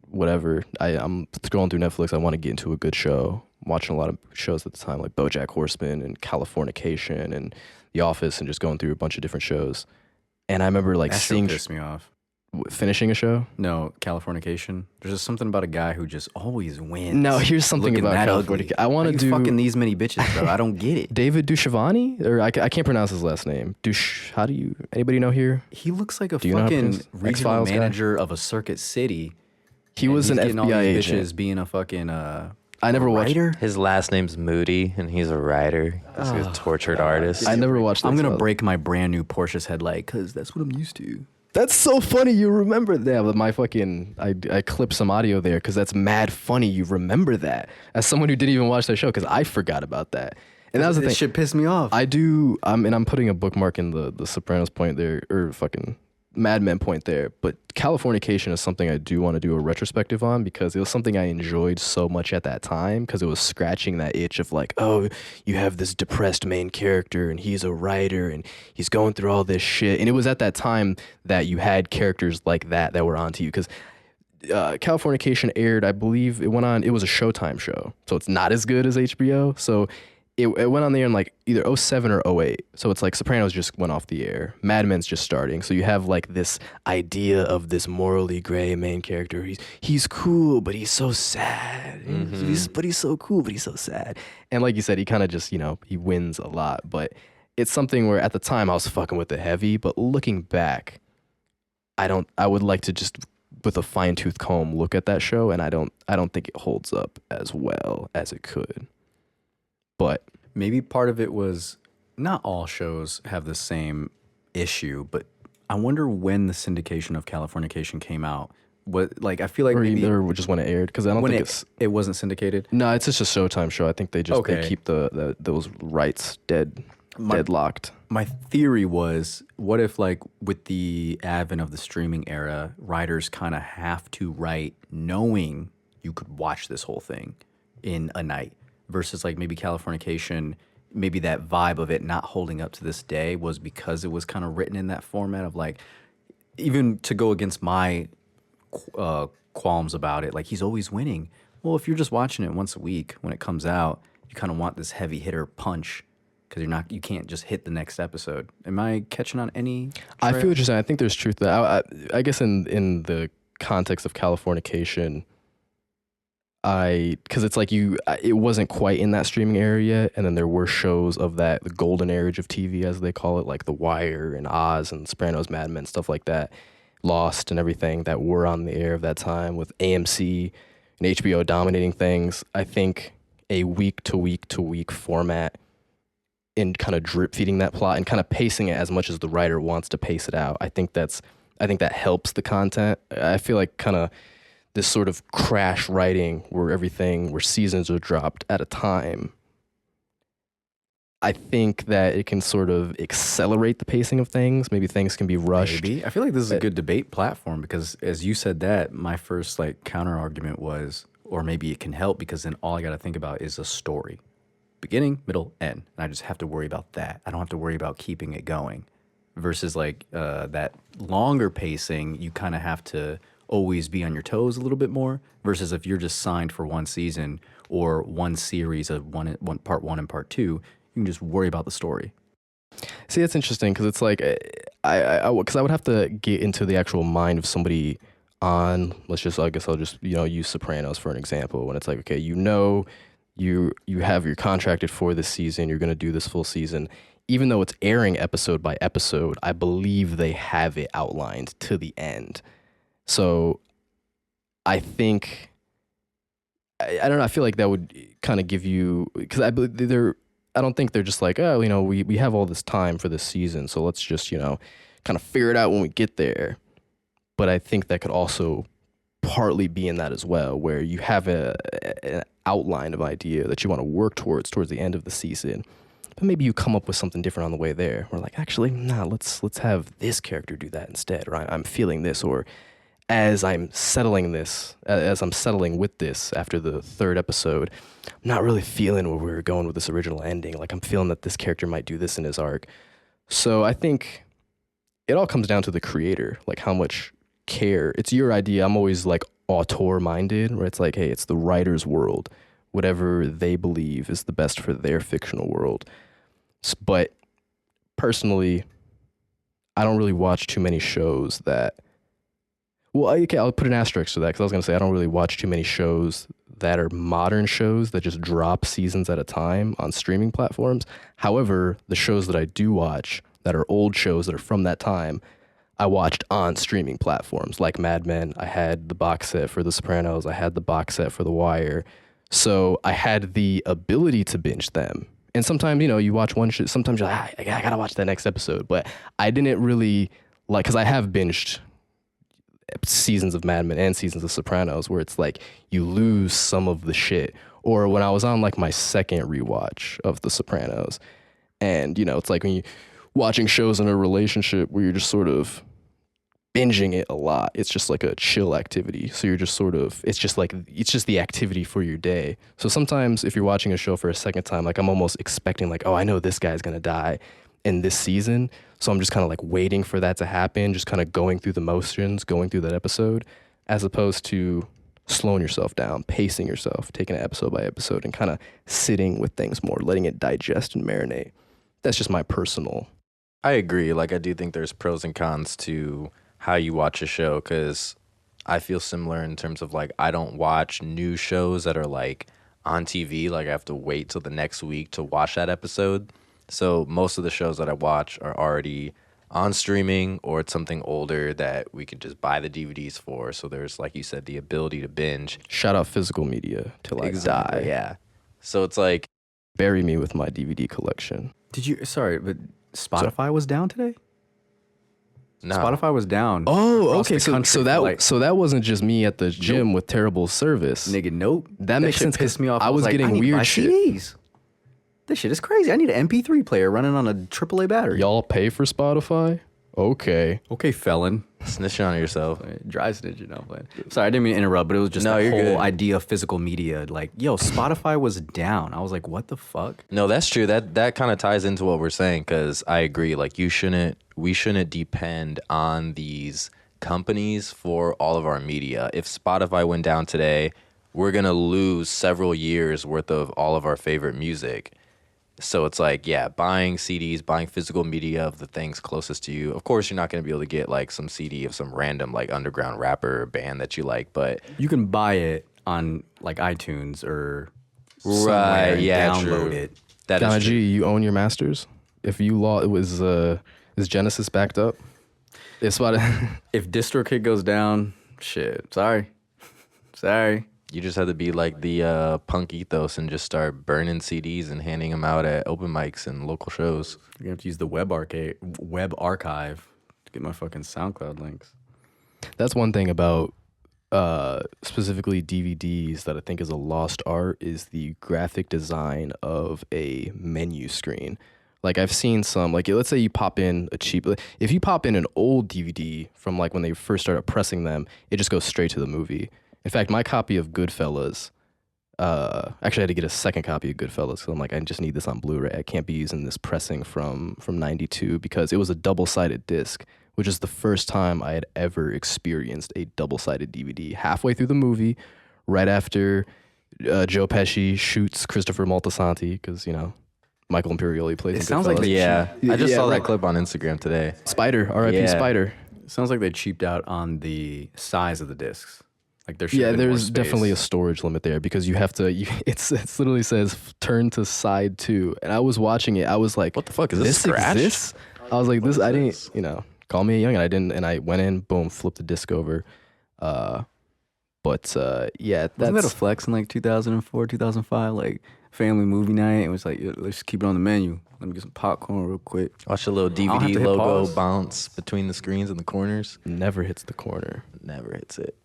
Whatever. I'm scrolling through Netflix. I want to get into a good show. I'm watching a lot of shows at the time, like BoJack Horseman and Californication and The Office, and just going through a bunch of different shows. And I remember like That seeing... pissed me off. Finishing a show? No, Californication. There's just something about a guy who just always wins. No, here's something Looking about that Californication. ugly. I want to do fucking these many bitches, bro. I don't get it. David Duchovny, or I can't pronounce his last name. Anybody know here? He looks like a Do you know how to fucking pronounce- regional X-Files guy? manager of a circuit city. He was an He's getting all FBI these agent. bitches being a fucking I never watched. writer. His last name's Moody, and he's a writer. He's a tortured artist. I never watched. I'm gonna X-Files. break my brand new Porsche's headlight because that's what I'm used to. That's so funny. You remember that? But I clipped some audio there because that's mad funny. You remember that as someone who didn't even watch that show, because I forgot about that. And that was the thing. This shit pissed me off. I do. I'm putting a bookmark in the Sopranos point there, or fucking Mad Men point there. But Californication is something I do want to do a retrospective on, because it was something I enjoyed so much at that time, because it was scratching that itch of like, oh, you have this depressed main character and he's a writer and he's going through all this shit. And it was at that time that you had characters like that were onto you, because Californication aired, I believe it went on, it was a Showtime show, so it's not as good as HBO. So it went on the air in like either 07 or 08. So it's like Sopranos just went off the air. Mad Men's just starting. So you have like this idea of this morally gray main character. He's cool, but he's so sad. But he's so cool, but he's so sad. And like you said, he kind of just, he wins a lot. But it's something where at the time I was fucking with it heavy. But looking back, I would like to just with a fine-tooth comb look at that show, and I don't think it holds up as well as it could. But maybe part of it was not all shows have the same issue, but I wonder when the syndication of Californication came out. What, like, I feel like maybe or just when it aired, because I don't think it wasn't syndicated. No, it's just a Showtime show. I think they just they keep those rights deadlocked. My theory was, what if like with the advent of the streaming era, writers kind of have to write knowing you could watch this whole thing in a night, versus like maybe Californication, maybe that vibe of it not holding up to this day was because it was kind of written in that format of like, even to go against my qualms about it, like he's always winning. Well, if you're just watching it once a week when it comes out, you kind of want this heavy hitter punch, because you can't just hit the next episode. Am I catching on any trail? I feel what you're saying. I think there's truth to that. I guess in the context of Californication, because it's like it wasn't quite in that streaming area, and then there were shows of that, the golden age of TV as they call it, like The Wire and Oz and Sopranos, Mad Men, stuff like that, Lost and everything, that were on the air of that time, with AMC and HBO dominating things. I think a week to week format, in kind of drip feeding that plot and kind of pacing it as much as the writer wants to pace it out, I think that helps the content. I feel like kind of this sort of crash writing where seasons are dropped at a time, I think that it can sort of accelerate the pacing of things. Maybe things can be rushed. Maybe. I feel like this is a good debate platform because as you said that, my first like counter argument was, or maybe it can help because then all I got to think about is a story. Beginning, middle, end. And I just have to worry about that. I don't have to worry about keeping it going. Versus like that longer pacing, you kind of have to always be on your toes a little bit more. Versus if you're just signed for one season or one series of one part one and part two, you can just worry about the story. See, that's interesting because it's like because I would have to get into the actual mind of somebody on. I guess I'll just use Sopranos for an example. When it's like, okay, you have you're contracted for this season, you're gonna do this full season. Even though it's airing episode by episode, I believe they have it outlined to the end. So I think I don't know. I feel like that would kind of give you because I believe I don't think they're just like, oh, we have all this time for this season, so let's just kind of figure it out when we get there. But I think that could also partly be in that as well, where you have an outline of idea that you want to work towards the end of the season. But maybe you come up with something different on the way there. Or like, actually, nah, let's have this character do that instead. Or I'm feeling this. Or as I'm settling with this after the third episode, I'm not really feeling where we were going with this original ending. Like I'm feeling that this character might do this in his arc. So I think it all comes down to the creator, like how much care. It's your idea. I'm always like auteur minded, where it's like, hey, it's the writer's world. Whatever they believe is the best for their fictional world. But personally, I don't really watch too many shows that. Well, okay, I'll put an asterisk to that because I was going to say I don't really watch too many shows that are modern shows that just drop seasons at a time on streaming platforms. However, the shows that I do watch that are old shows that are from that time, I watched on streaming platforms like Mad Men. I had the box set for The Sopranos. I had the box set for The Wire. So I had the ability to binge them. And sometimes, you watch one show, sometimes you're like, I gotta watch that next episode. But I didn't really because I have binged seasons of Mad Men and seasons of Sopranos where it's like you lose some of the shit. Or when I was on like my second rewatch of The Sopranos, and it's like when you watching shows in a relationship where you're just sort of binging it a lot. It's just like a chill activity. So you're just sort of, it's just the activity for your day. So sometimes if you're watching a show for a second time, like I'm almost expecting like, oh, I know this guy's going to die in this season. So I'm just kind of like waiting for that to happen, just kind of going through the motions, going through that episode, as opposed to slowing yourself down, pacing yourself, taking it episode by episode and kind of sitting with things more, letting it digest and marinate. That's just my personal. I agree. Like, I do think there's pros and cons to how you watch a show because I feel similar in terms of like I don't watch new shows that are like on TV. Like I have to wait till the next week to watch that episode. So most of the shows that I watch are already on streaming or it's something older that we could just buy the DVDs for. So there's, like you said, the ability to binge. Shout out physical media till I die. Yeah. So it's like bury me with my DVD collection. But Spotify was down today? No. Spotify was down. Oh, okay. So that wasn't just me at the gym with terrible service. Nigga, nope. That makes sense. Pissed me off. I was like, getting weird shit. CDs. This shit is crazy. I need an MP3 player running on a AAA battery. Y'all pay for Spotify? Okay, felon. Snitching on yourself. Dry snitching. No, sorry, I didn't mean to interrupt, but it was just the whole idea of physical media. Like, yo, Spotify was down. I was like, what the fuck? No, that's true. That kind of ties into what we're saying because I agree. Like, we shouldn't depend on these companies for all of our media. If Spotify went down today, we're gonna lose several years worth of all of our favorite music. So it's like, yeah, buying CDs, buying physical media of the things closest to you. Of course, you're not going to be able to get like some CD of some random like underground rapper or band that you like, but you can buy it on like iTunes or right, yeah, download true. it. That is true. you own your masters. If you is Genesis backed up? If DistroKid goes down, shit. Sorry. You just have to be like the punk ethos and just start burning CDs and handing them out at open mics and local shows. You're gonna have to use the web archive to get my fucking SoundCloud links. That's one thing about specifically DVDs that I think is a lost art is the graphic design of a menu screen. Like I've seen some, like let's say you pop in a cheap, if you pop in an old DVD from like when they first started pressing them, it just goes straight to the movie. In fact, my copy of Goodfellas, actually I had to get a second copy of Goodfellas because I'm like, I just need this on Blu-ray. I can't be using this pressing from 92 because it was a double-sided disc, which is the first time I had ever experienced a double-sided DVD. Halfway through the movie, right after Joe Pesci shoots Christopher Moltisanti, because, you know, Michael Imperioli plays in sounds like Goodfellas. I just saw right. that clip on Instagram today. Spider, R.I.P. Yeah. Spider. Sounds like they cheaped out on the size of the discs. Like there should have Yeah, been more there's space. definitely a storage limit there because you have to. It literally says turn to side 2, and I was watching it. I was like, What the fuck is this scratched? exists? I was like, What this. is I this? didn't. You know, call me young, and I didn't. And I went in, boom, flipped the disc over. But yeah, Wasn't that a that's flex in like 2004, 2005? Like family movie night. It was like, "Yeah, let's keep it on the menu. Let me get some popcorn real quick. Watch the little don't have DVD to hit logo pause. bounce between the screens in the corners. never hits the corner. Never hits it.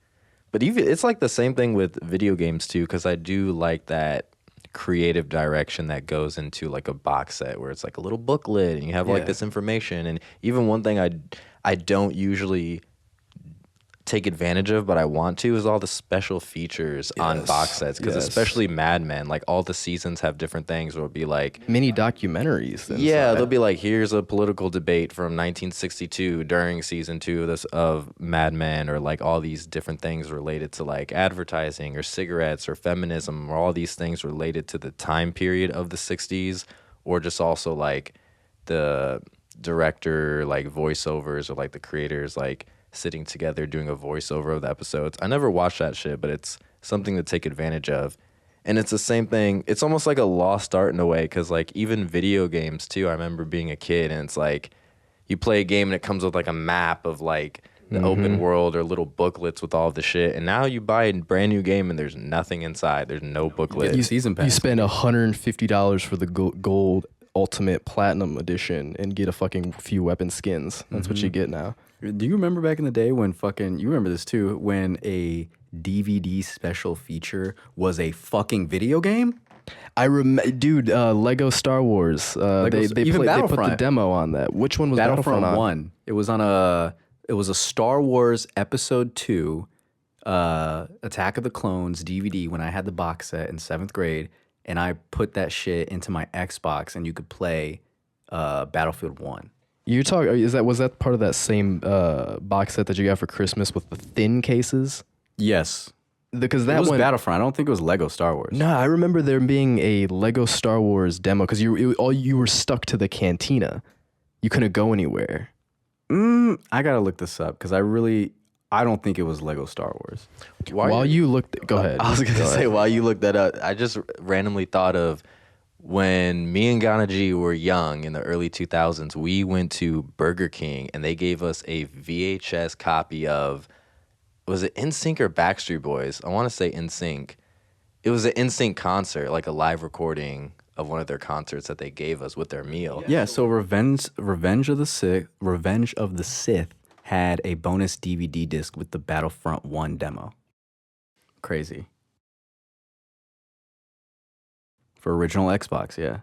But even it's like the same thing with video games too, because I do like that creative direction that goes into like a box set where it's like a little booklet and you have like Yeah. this information. And even one thing I don't usually take advantage of, but I want to, is all the special features on Yes, box sets. Because yes. especially Mad Men, like all the seasons have different things. Where it'll be like, Mini documentaries. yeah, inside. they'll be like, here's a political debate from 1962 during season 2 of Mad Men, or like all these different things related to like advertising or cigarettes or feminism, or all these things related to the time period of the 60s, or just also like the director like voiceovers, or like the creators like sitting together doing a voiceover of the episodes. I never watched that shit, but it's something to take advantage of. And it's the same thing. It's almost like a lost art in a way, because like even video games too, I remember being a kid and it's like you play a game and it comes with like a map of like the open world or little booklets with all the shit. And now you buy a brand new game and there's nothing inside. There's no booklet. You season pass. You spend $150 for the gold ultimate platinum edition and get a fucking few weapon skins. That's what you get now. Do you remember back in the day when you remember this too, when a DVD special feature was a fucking video game? I dude, Lego Star Wars. They even put the Battlefront. demo on that. Which one was Battlefront on? 1. It was a Star Wars Episode 2 Attack of the Clones DVD when I had the box set in 7th grade, and I put that shit into my Xbox and you could play Battlefield 1. You're talking? Was that part of that same box set that you got for Christmas with the thin cases? Yes. Because It that was one. Battlefront. I don't think it was Lego Star Wars. No, I remember there being a Lego Star Wars demo because you were stuck to the cantina. You couldn't go anywhere. I gotta look this up because I don't think it was Lego Star Wars. While you looked, go ahead. I was gonna say, while you look that up, I just randomly thought of when me and Ghana G were young in the early 2000s. We went to Burger King and they gave us a VHS copy of, was it NSYNC or Backstreet Boys? I want to say NSYNC. It was an NSYNC concert, like a live recording of one of their concerts that they gave us with their meal. Yeah, so Revenge of the Sith had a bonus DVD disc with the Battlefront 1 demo. Crazy. For original Xbox, yeah.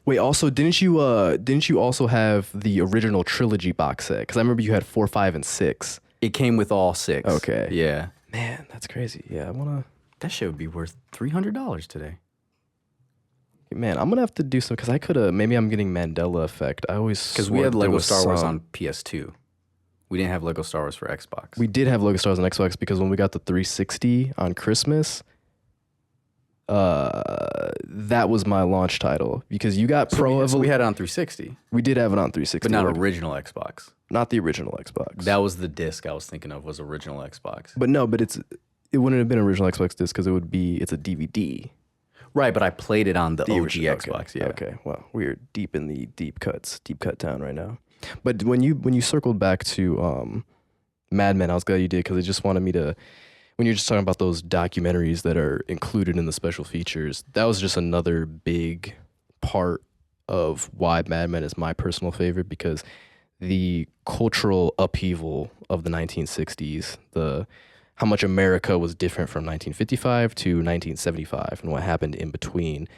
Wait, also, didn't you also have the original trilogy box set? Because I remember you had 4, 5, and 6. It came with all 6. Okay. Yeah. Man, that's crazy. Yeah, I wanna. That shit would be worth $300 today. Man, I'm gonna have to do some because I could have. Maybe I'm getting Mandela effect. I always Because we swore had there Lego was Star Wars some- on PS2. We didn't have Lego Star Wars for Xbox. We did have Lego Star Wars on Xbox because when we got the 360 on Christmas, that was my launch title because you got Pro so we Evolution. had it on 360, We did have it on 360, but not original Xbox. not the original Xbox. That was the disc I was thinking of, was original Xbox. but it wouldn't have been original Xbox disc because it's a DVD. Right, but I played it on the OG original- Xbox, okay. yeah. Okay, well, we're deep in the deep cut town right now. But when you circled back to Mad Men, I was glad you did because it just wanted me to. When you're just talking about those documentaries that are included in the special features, that was just another big part of why Mad Men is my personal favorite because the cultural upheaval of the 1960s, how much America was different from 1955 to 1975 and what happened in between.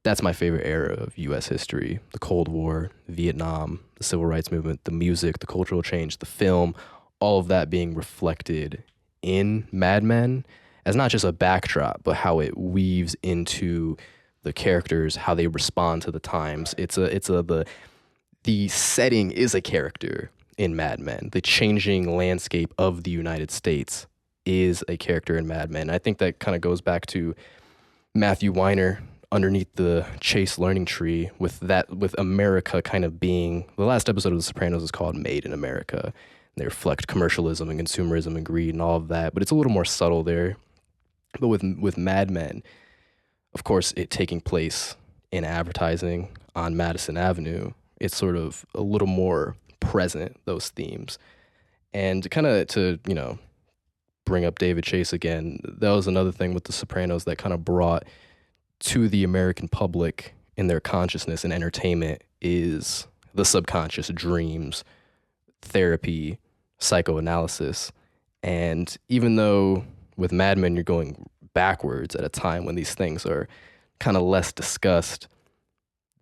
That's my favorite era of U.S. history. The Cold War, Vietnam, the Civil Rights Movement, the music, the cultural change, the film, all of that being reflected in Mad Men as not just a backdrop, but how it weaves into the characters, how they respond to the times. The setting is a character in Mad Men. The changing landscape of the United States is a character in Mad Men. I think that kind of goes back to Matthew Weiner underneath the Chase learning tree with America kind of being, the last episode of The Sopranos is called Made in America. They reflect commercialism and consumerism and greed and all of that, but it's a little more subtle there. But with Mad Men, of course, it taking place in advertising on Madison Avenue, it's sort of a little more present, those themes. And kind of to, bring up David Chase again, that was another thing with The Sopranos that kind of brought to the American public in their consciousness and entertainment is the subconscious, dreams, therapy, psychoanalysis. And even though with Mad Men you're going backwards at a time when these things are kind of less discussed,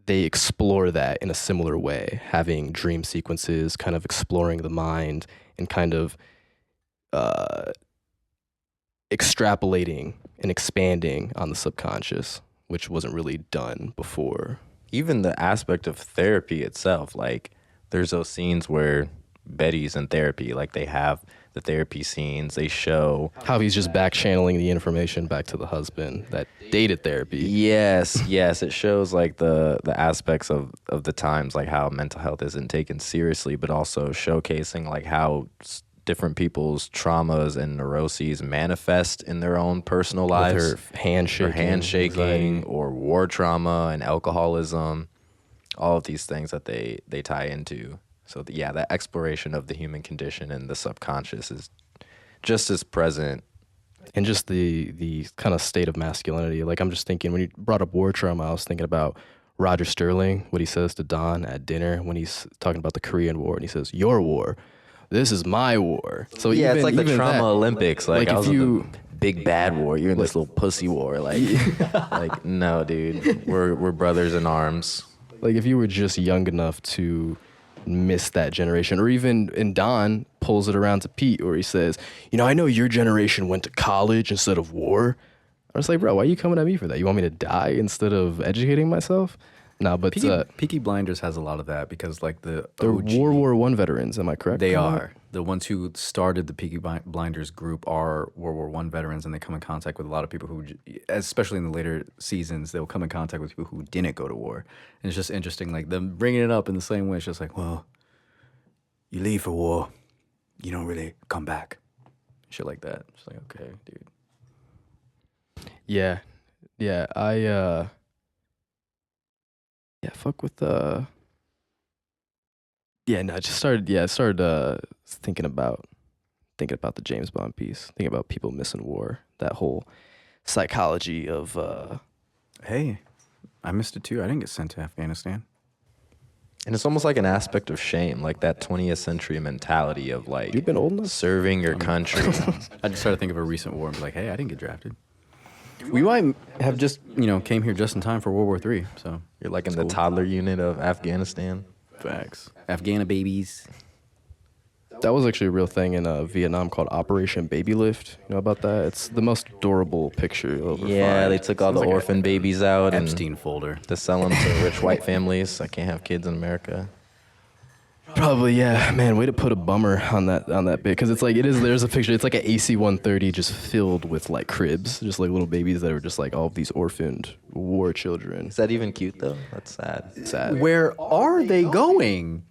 they explore that in a similar way, having dream sequences, kind of exploring the mind and kind of extrapolating and expanding on the subconscious, which wasn't really done before. Even the aspect of therapy itself, like there's those scenes where Betty's in therapy, like they have the therapy scenes, they show how he's just back channeling the information back to the husband that dated therapy. Yes, it shows like the aspects of the times, like how mental health isn't taken seriously, but also showcasing like how different people's traumas and neuroses manifest in their own personal lives. With her handshaking, anxiety, or war trauma and alcoholism, all of these things that they tie into. So that exploration of the human condition and the subconscious is just as present. And just the kind of state of masculinity. Like I'm just thinking, when you brought up war trauma, I was thinking about Roger Sterling, what he says to Don at dinner when he's talking about the Korean War, and he says, "Your war. This is my war." So yeah, it's like the trauma that, Olympics. Like I was in the big bad war. You're in this little pussy war. Like, like no, dude, we're brothers in arms. Like if you were just young enough to miss that generation, or even and Don pulls it around to Pete, where he says, I know your generation went to college instead of war. I was like, bro, why are you coming at me for that? You want me to die instead of educating myself? No, but Peaky Blinders has a lot of that because like they're OG, World War I veterans. Am I correct? They are. The ones who started the Peaky Blinders group are World War I veterans, and they come in contact with a lot of people who, especially in the later seasons, they'll come in contact with people who didn't go to war. And it's just interesting, like them bringing it up in the same way. It's just like, well, you leave for war, you don't really come back. Shit like that. It's like, okay, dude. Yeah. Fuck with I started thinking about the James Bond piece, thinking about people missing war, that whole psychology of Hey, I missed it too. I didn't get sent to Afghanistan. And it's almost like an aspect of shame, like that 20th century mentality of like you've been old enough serving your country. I just started to think of a recent war and be like, hey, I didn't get drafted. We might have just, came here just in time for World War III. So You're like in the toddler unit of Afghanistan. Facts. Afghana babies. That was actually a real thing in Vietnam called Operation Baby Lift. You know about that? It's the most adorable picture you'll ever find. They took all the orphan babies out Epstein folder to sell them to rich white families. I can't have kids in America. Probably, yeah. Man, way to put a bummer on that bit, because it's like there's a picture. It's like an AC-130 just filled with like cribs, just like little babies that are just like all of these orphaned war children. Is that even cute though? That's sad. Sad. Where are they going?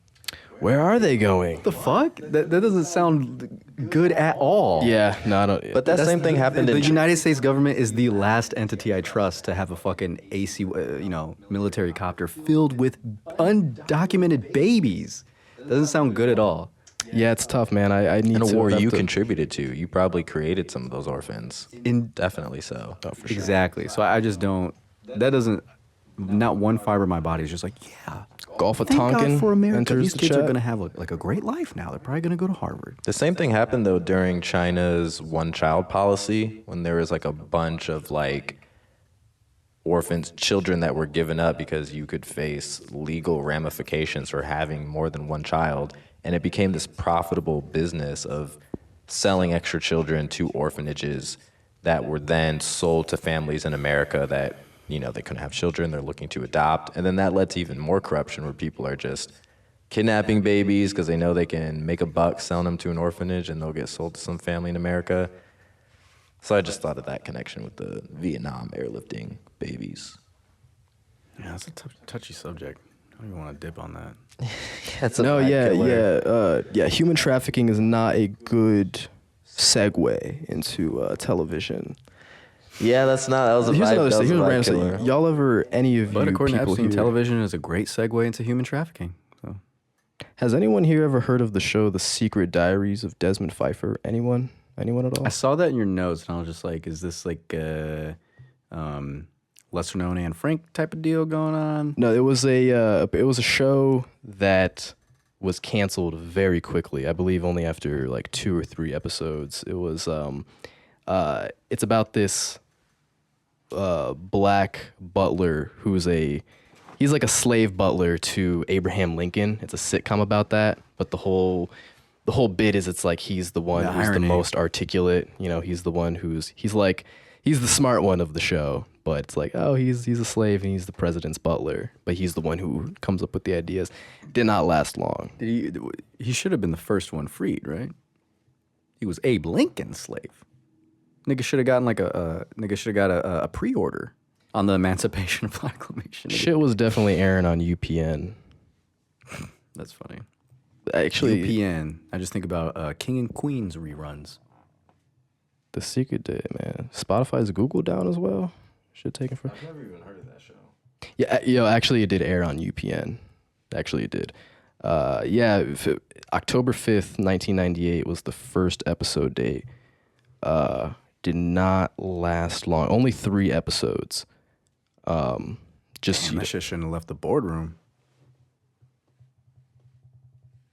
Where are they going? The fuck? That doesn't sound good at all. Yeah, no, I don't. But that same thing happened The in United States government is the last entity I trust to have a fucking AC, military copter filled with undocumented babies. Doesn't sound good at all. Yeah, it's tough, man. I need in a to war have you to- contributed to. You probably created some of those orphans. Definitely so. Oh, for sure. Exactly. So I just don't. That doesn't. Not one fiber of my body is just like, yeah, Golf of Thank Tonkin God for America. enters These the kids are chat. going to have like a great life now. They're probably going to go to Harvard. The same thing happened though during China's one-child policy when there was like a bunch of like orphans, children that were given up because you could face legal ramifications for having more than one child, and it became this profitable business of selling extra children to orphanages that were then sold to families in America that, you know, they couldn't have children, they're looking to adopt. And then that led to even more corruption where people are just kidnapping babies because they know they can make a buck selling them to an orphanage and they'll get sold to some family in America. So I just thought of that connection with the Vietnam airlifting babies. Yeah, that's a touchy subject. I don't even want to dip on that. That's Yeah. Human trafficking is not a good segue into television. Yeah, that's not. That was a Here's vibe. another That thing. was a Here's a vibe random killer. thing. Y'all ever, any of But you according to people Epstein, here, television is a great segue into human trafficking. So has anyone here ever heard of the show The Secret Diaries of Desmond Pfeiffer? Anyone? Anyone at all? I saw that in your notes, and I was just like, is this like lesser known Anne Frank type of deal going on? No, it was a show that was canceled very quickly. I believe only after like 2 or 3 episodes. It was it's about this black butler he's like a slave butler to Abraham Lincoln. It's a sitcom about that, but the whole bit is it's like he's the one The who's irony. the most articulate. You know, he's the one he's the smart one of the show. But it's like, oh, he's a slave and he's the president's butler, but he's the one who comes up with the ideas. Did not last long. He should have been the first one freed, right? He was Abe Lincoln's slave. Nigga should have gotten like a pre-order on the Emancipation Proclamation. Shit was definitely airing on UPN. That's funny. Actually, UPN. I just think about King and Queens reruns. The Secret Day, man. Spotify's Google down as well. Shit taken for. I've never even heard of that show. Yeah, actually, it did air on UPN. Actually, it did. October 5th, 1998 was the first episode date. Did not last long. Only 3 episodes. Damn, that shit shouldn't have left the boardroom.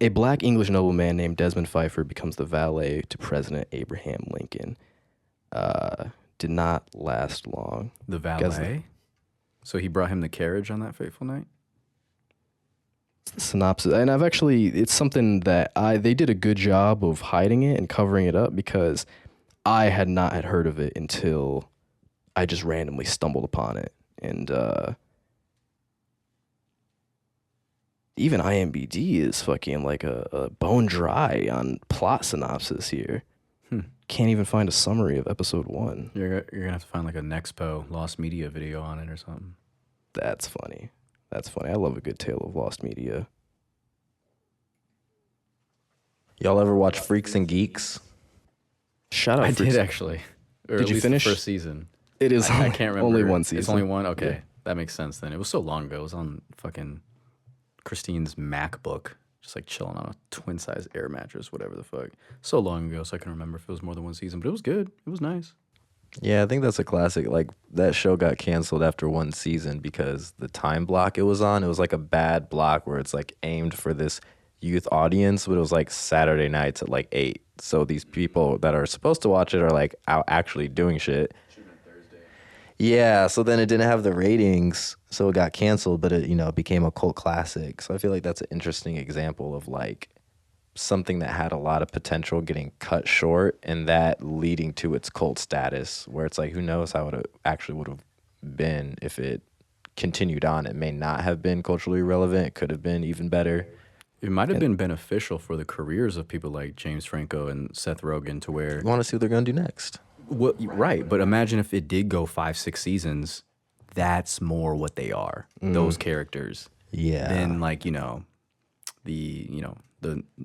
A black English nobleman named Desmond Pfeiffer becomes the valet to President Abraham Lincoln. Did not last long. The valet? So he brought him the carriage on that fateful night? It's the synopsis. And it's something that they did a good job of hiding it and covering it up because I had not had heard of it until I just randomly stumbled upon it. And even IMDb is fucking like a bone dry on plot synopsis here. Can't even find a summary of episode 1. You're gonna have to find like a Nexpo Lost Media video on it or something. That's funny. I love a good tale of lost media. Y'all ever watch Freaks and Geeks? Shout out. I Freaks. did actually. Or Did at you least finish? The first season. It is. I can't remember. Only one season. It's only one? Okay. Yeah. That makes sense then. It was so long ago. It was on fucking Christine's MacBook. Just like chilling on a twin size air mattress, whatever the fuck. So long ago, so I can remember if it was more than one season. But it was good. It was nice. Yeah, I think that's a classic. Like, that show got canceled after 1 season because the time block it was on, it was like a bad block where it's like aimed for this youth audience, but it was like Saturday nights at like 8. So these people that are supposed to watch it are like out actually doing shit. Yeah, so then it didn't have the ratings, so it got canceled, but it became a cult classic. So I feel like that's an interesting example of like something that had a lot of potential getting cut short and that leading to its cult status, where it's like, who knows how it actually would have been if it continued on. It may not have been culturally relevant. It could have been even better. It might have been beneficial for the careers of people like James Franco and Seth Rogen to where... You want to see what they're going to do next. Well, right, but imagine if it did go 5-6 seasons. That's more what they are, those characters. Yeah. Than like the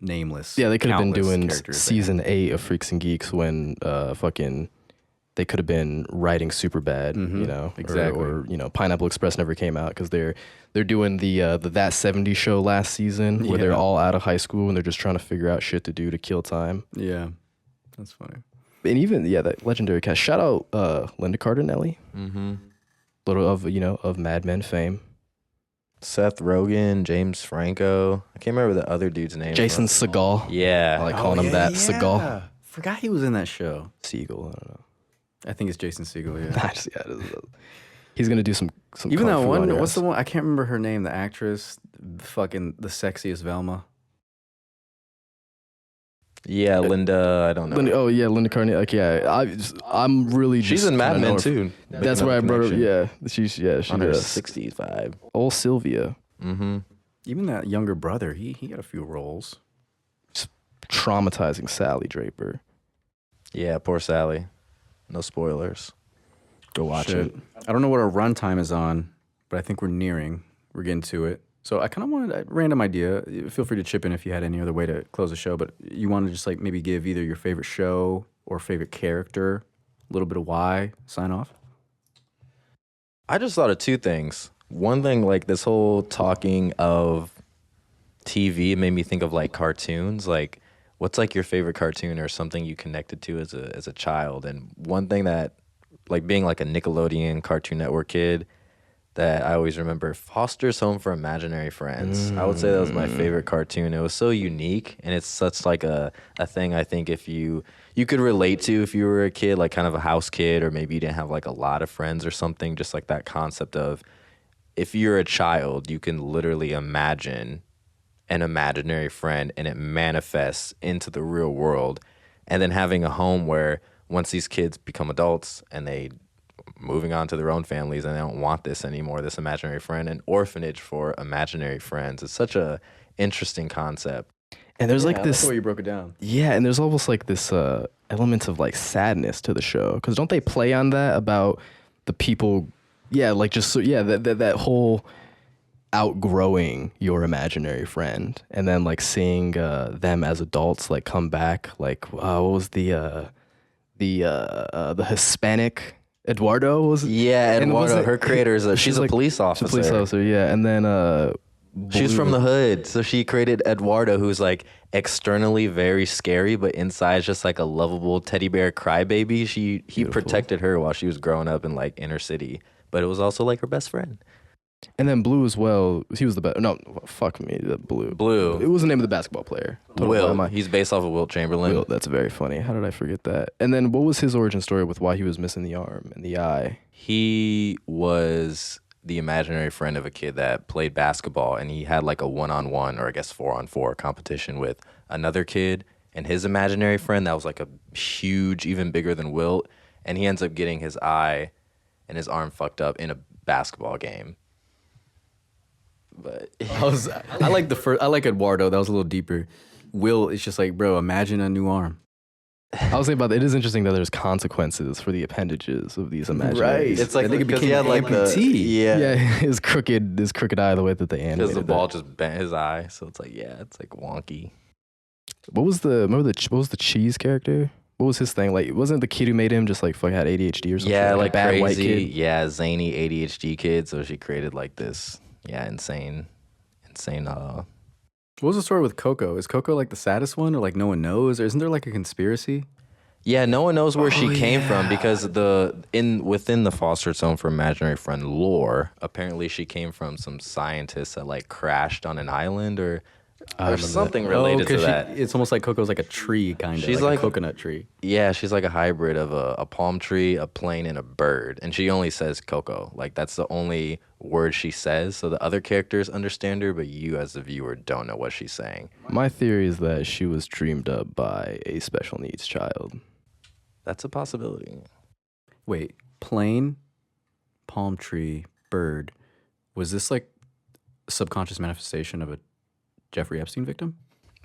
nameless. Yeah, they could have been countless doing characters they season 8 of Freaks and Geeks when they could have been writing Superbad, exactly. or Pineapple Express never came out because they're doing the That 70s Show last season where they're all out of high school and they're just trying to figure out shit to do to kill time. Yeah, that's funny. And even that legendary cast. Shout out Linda Cardinelli, little of Mad Men fame. Seth Rogen, James Franco. I can't remember the other dude's name. Jason Segal. Yeah. I like calling him that. Segal. Forgot he was in that show. Siegel. I don't know. I think it's Jason Segel. Yeah. He's gonna do some. Even kung that fu on one. your What's ass. the one? I can't remember her name. The actress, fucking the sexiest Velma. Yeah, Linda. I don't know. Linda Carney. Like, yeah, I'm really. She's just in Mad kinda Men know her- too. That's where I brought her. Yeah, she On her does. 60s vibe. Old Sylvia. Mm-hmm. Even that younger brother. He got a few roles. Traumatizing Sally Draper. Yeah, poor Sally. No spoilers. Go watch Shit. it. I don't know what our runtime is on, but I think we're nearing. We're getting to it. So I kind of wanted a random idea. Feel free to chip in if you had any other way to close the show, but you want to just like maybe give either your favorite show or favorite character, a little bit of why, sign off. I just thought of two things. One thing, like this whole talking of TV made me think of like cartoons. Like, what's like your favorite cartoon or something you connected to as a child? And one thing that, like being like a Nickelodeon Cartoon Network kid, that I always remember, Foster's Home for Imaginary Friends. I would say that was my favorite cartoon. It was so unique, and it's such like a thing I think if you could relate to if you were a kid, like kind of a house kid, or maybe you didn't have like a lot of friends or something, just like that concept of if you're a child, you can literally imagine an imaginary friend and it manifests into the real world. And then having a home where once these kids become adults and they moving on to their own families and they don't want this anymore, this imaginary friend, an orphanage for imaginary friends. It's such a interesting concept. And there's I like like this. the way you broke it down. Yeah, and there's almost like this element of like sadness to the show, because don't they play on that about the people? Yeah, like just that whole outgrowing your imaginary friend, and then like seeing them as adults like come back. Like what was the Hispanic Eduardo was? Yeah, and was Eduardo, it- her creator is she's a like- police she's a officer. police officer, yeah, and then She's from the hood, so she created Eduardo, who's like externally very scary, but inside is just like a lovable teddy bear crybaby. He Beautiful. protected her while she was growing up in like inner city, but it was also like her best friend. And then Blue as well. He was the best. No, fuck me. The Blue. Blue. It was the name of the basketball player. Will. He's based off of Wilt Chamberlain. Will, that's very funny. How did I forget that? And then what was his origin story with why he was missing the arm and the eye? He was the imaginary friend of a kid that played basketball, and he had like a 1-on-1 or I guess 4-on-4 competition with another kid and his imaginary friend that was like a huge, even bigger than Wilt, and he ends up getting his eye and his arm fucked up in a basketball game. But I like the first. I like Eduardo. That was a little deeper. Will, it's just like, bro, imagine a new arm. I was thinking about that. It is interesting that there's consequences for the appendages of these imaginaries. it's like That nigga because he became had like the amputee. yeah, his crooked eye, the way that they because animated the ball that. just bent his eye, so it's like it's like wonky. What was the cheese character? What was his thing? Like, wasn't it the kid who made him just like fucking had ADHD or something? Yeah, a like bad crazy. white kid. Yeah, zany ADHD kid. So she created like this. Yeah, insane. What was the story with Coco? Is Coco like the saddest one, or like no one knows? Or isn't there like a conspiracy? Yeah, no one knows where she came from because within the Foster's Home for Imaginary Friend lore, apparently she came from some scientists that like crashed on an island or something related to that. It's almost like Coco's like a tree, kind of. She's like like- a coconut tree. Yeah, she's like a hybrid of a palm tree, a plane, and a bird. And she only says Coco. Like that's the only word she says. So the other characters understand her, but you as the viewer don't know what she's saying. My theory is that she was dreamed up by a special needs child. That's a possibility. Wait, plane, palm tree, bird. Was this like a subconscious manifestation of a Jeffrey Epstein victim?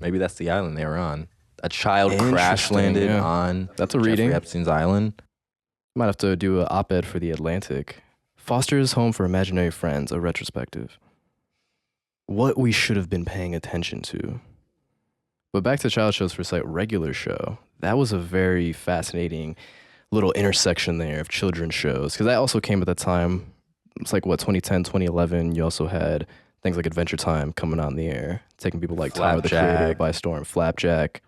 Maybe that's the island they were on. A child crash Interesting, landed yeah. on That's a Jeffrey reading. Epstein's island. Might have to do an op-ed for the Atlantic. Foster's Home for Imaginary Friends, a retrospective. What we should have been paying attention to. But back to child shows for a second, regular show. That was a very fascinating little intersection there of children's shows. Because that also came at that time. It's like, 2010, 2011. You also had things like Adventure Time coming on the air, taking people like Tyler the Creator Flapjack. by storm. Flapjack.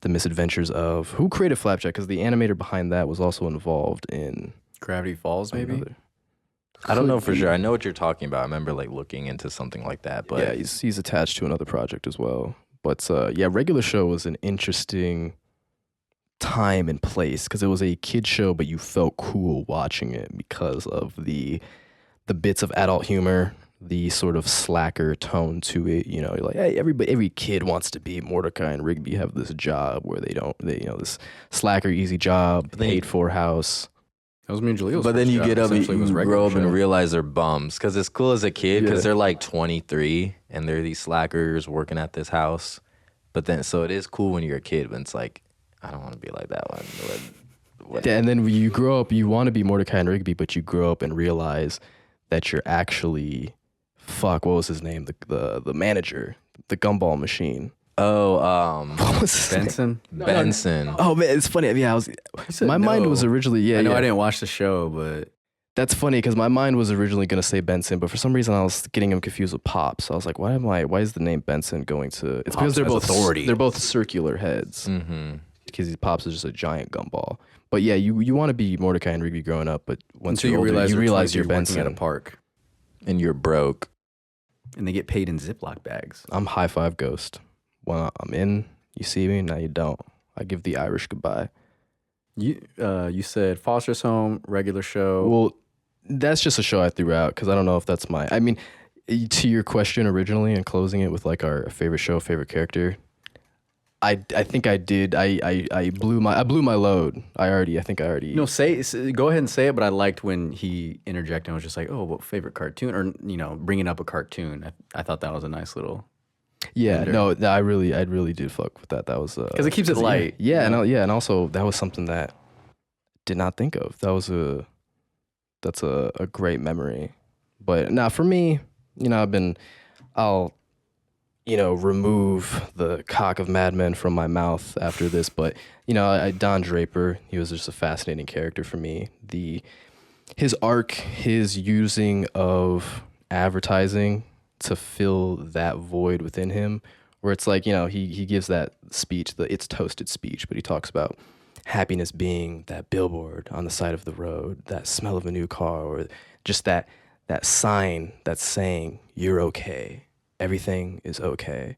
The Misadventures of... Who created Flapjack? Because the animator behind that was also involved in... Gravity Falls, maybe? another- I don't know for sure. I know what you're talking about. I remember like looking into something like that. But yeah, he's attached to another project as well. But yeah, Regular Show was an interesting time and place because it was a kid show, but you felt cool watching it because of the bits of adult humor, the sort of slacker tone to it. You know, you're like, hey, every kid wants to be Mordecai and Rigby, have this job where they this slacker easy job, paid for house. That was me and Jalil's. But then first you job, get up and essentially, was you Regular grow up Show. and realize they're bums. Because it's cool as a kid because Yeah. they're like 23 and they're these slackers working at this house. But then, so it is cool when you're a kid, but it's like, I don't want to be like that one. And then when you grow up, you want to be Mordecai and Rigby, but you grow up and realize that you're actually, what was his name? The manager, the gumball machine. Oh, What was his name? Benson. Benson. Oh man, it's funny. Yeah, said my mind no. was originally I know I didn't watch the show, but That's funny because my mind was originally gonna say Benson, but for some reason I was getting him confused with Pops. So I was like, why is the name Benson going to? It's because Pops has authority. They're both circular heads. Mm-hmm. Because Pops is just a giant gumball. But yeah, you want to be Mordecai and Rigby growing up, but once until you're older, you realize you're working Benson. at a park, And you're broke. and they get paid in Ziploc bags. I'm High Five Ghost. When I'm in, you see me. Now you don't. I give the Irish goodbye. You said Foster's Home, Regular Show. Well, that's just a show I threw out because I don't know if that's my. I mean, to your question originally and closing it with like our favorite show, favorite character. I think I did. I blew my load. I think I already. No, go ahead and say it. But I liked when he interjected and was just like, "Oh, what favorite cartoon?" Or bringing up a cartoon. I thought that was a nice little. Yeah, Ender. no, I really did fuck with that. That was Because it keeps it light. Yeah, and also that was something that I did not think of. That's a great memory. But now for me, I'll remove the cock of Mad Men from my mouth after this. But Don Draper, he was just a fascinating character for me. His arc, his using of advertising to fill that void within him, where it's like, he gives that speech, the It's Toasted speech, but he talks about happiness being that billboard on the side of the road, that smell of a new car, or just that sign that's saying you're okay, everything is okay.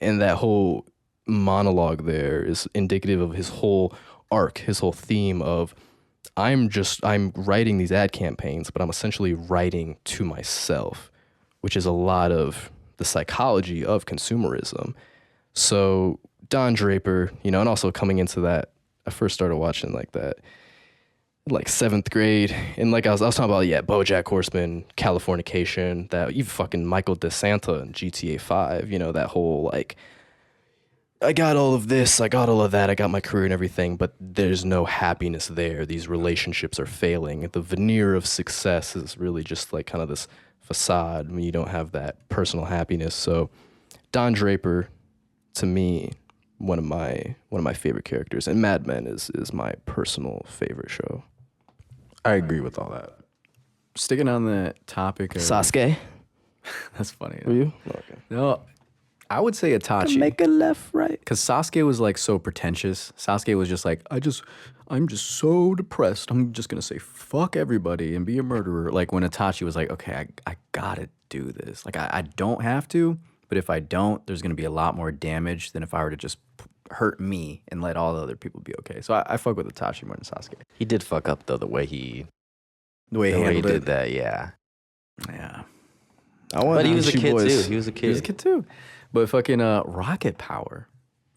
And that whole monologue there is indicative of his whole arc, his whole theme of I'm writing these ad campaigns, but I'm essentially writing to myself, which is a lot of the psychology of consumerism. So Don Draper, and also coming into that, I first started watching like that, like 7th grade. And like I was talking about, BoJack Horseman, Californication, that even fucking Michael DeSanta in GTA 5, that whole like, I got all of this, I got all of that, I got my career and everything, but there's no happiness there. These relationships are failing. The veneer of success is really just like kind of this facade when you don't have that personal happiness. So Don Draper, to me, one of my favorite characters, and Mad Men is my personal favorite show. I agree with all that. Sticking on the topic of Sasuke, that's funny. were you? Okay. No, I would say Itachi. Make a left, right. Because Sasuke was like so pretentious. Sasuke was just like, I'm just so depressed. I'm just gonna say fuck everybody and be a murderer. Like when Itachi was like, okay, I gotta do this. Like I don't have to, but if I don't, there's gonna be a lot more damage than if I were to just hurt me and let all the other people be okay. So I fuck with Itachi more than Sasuke. He did fuck up though, the way he handled did it. that, yeah. Yeah. But he was a kid too. He was a He was a kid. kid too. But fucking rocket power.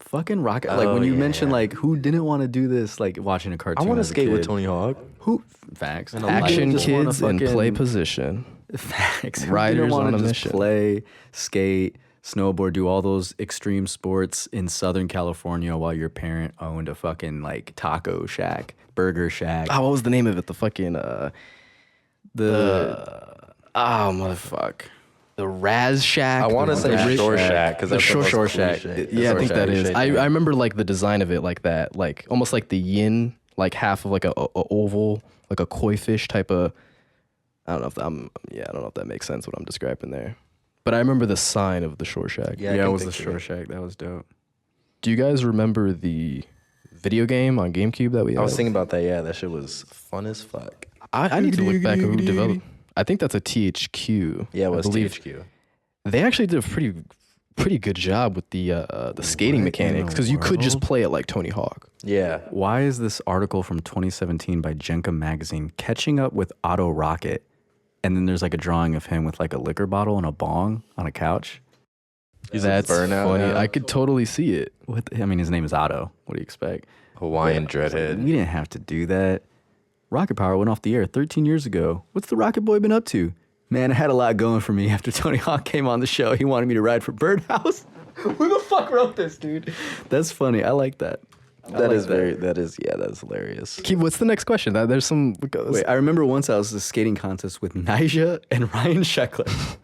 Fucking rocket. Like Oh, when you yeah, mentioned yeah. like who didn't want to do this, like watching a I cartoon. want to as a skate with kid? Tony Hawk. Who facts. And a Action Just wanna kids in fucking- play position. Facts. Who Riders didn't wanna on a just mission. play, skate, snowboard, do all those extreme sports in Southern California while your parent owned a fucking like taco shack, burger shack. Oh, what was the name of it? The fucking Motherfuck. the Raz Shack. I want to the say Raz Shore Shack because The that's Shore the most Shack. cliche. Yeah, I Shore think that Shack. is. I remember like the design of it like that, like almost like the yin, like half of like a oval, like a koi fish type of. I don't know if that makes sense what I'm describing there, but I remember the sign of the Shore Shack. Yeah, I Yeah, it can was the picture Shore it. Shack. That was dope. Do you guys remember the video game on GameCube that we had? I was thinking about that. Yeah, that shit was fun as fuck. I need to look back at who developed. I think that's a THQ. Yeah, it was I believe THQ. they actually did a pretty good job with the skating What in mechanics the because you could just world? play it like Tony Hawk. Yeah. Why is this article from 2017 by Jenka Magazine catching up with Otto Rocket? And then there's like a drawing of him with like a liquor bottle and a bong on a couch. That's burnout funny. now. I could totally see it. I mean, his name is Otto. What do you expect? Hawaiian It's like, dreadhead. we didn't have to do that. Rocket Power went off the air 13 years ago. What's the Rocket Boy been up to? Man, I had a lot going for me after Tony Hawk came on the show. He wanted me to ride for Birdhouse. Who the fuck wrote this, dude? That's funny. I like that. That is hilarious. Keith, what's the next question? There's some. Wait, I remember once I was at a skating contest with Nija and Ryan Sheckler.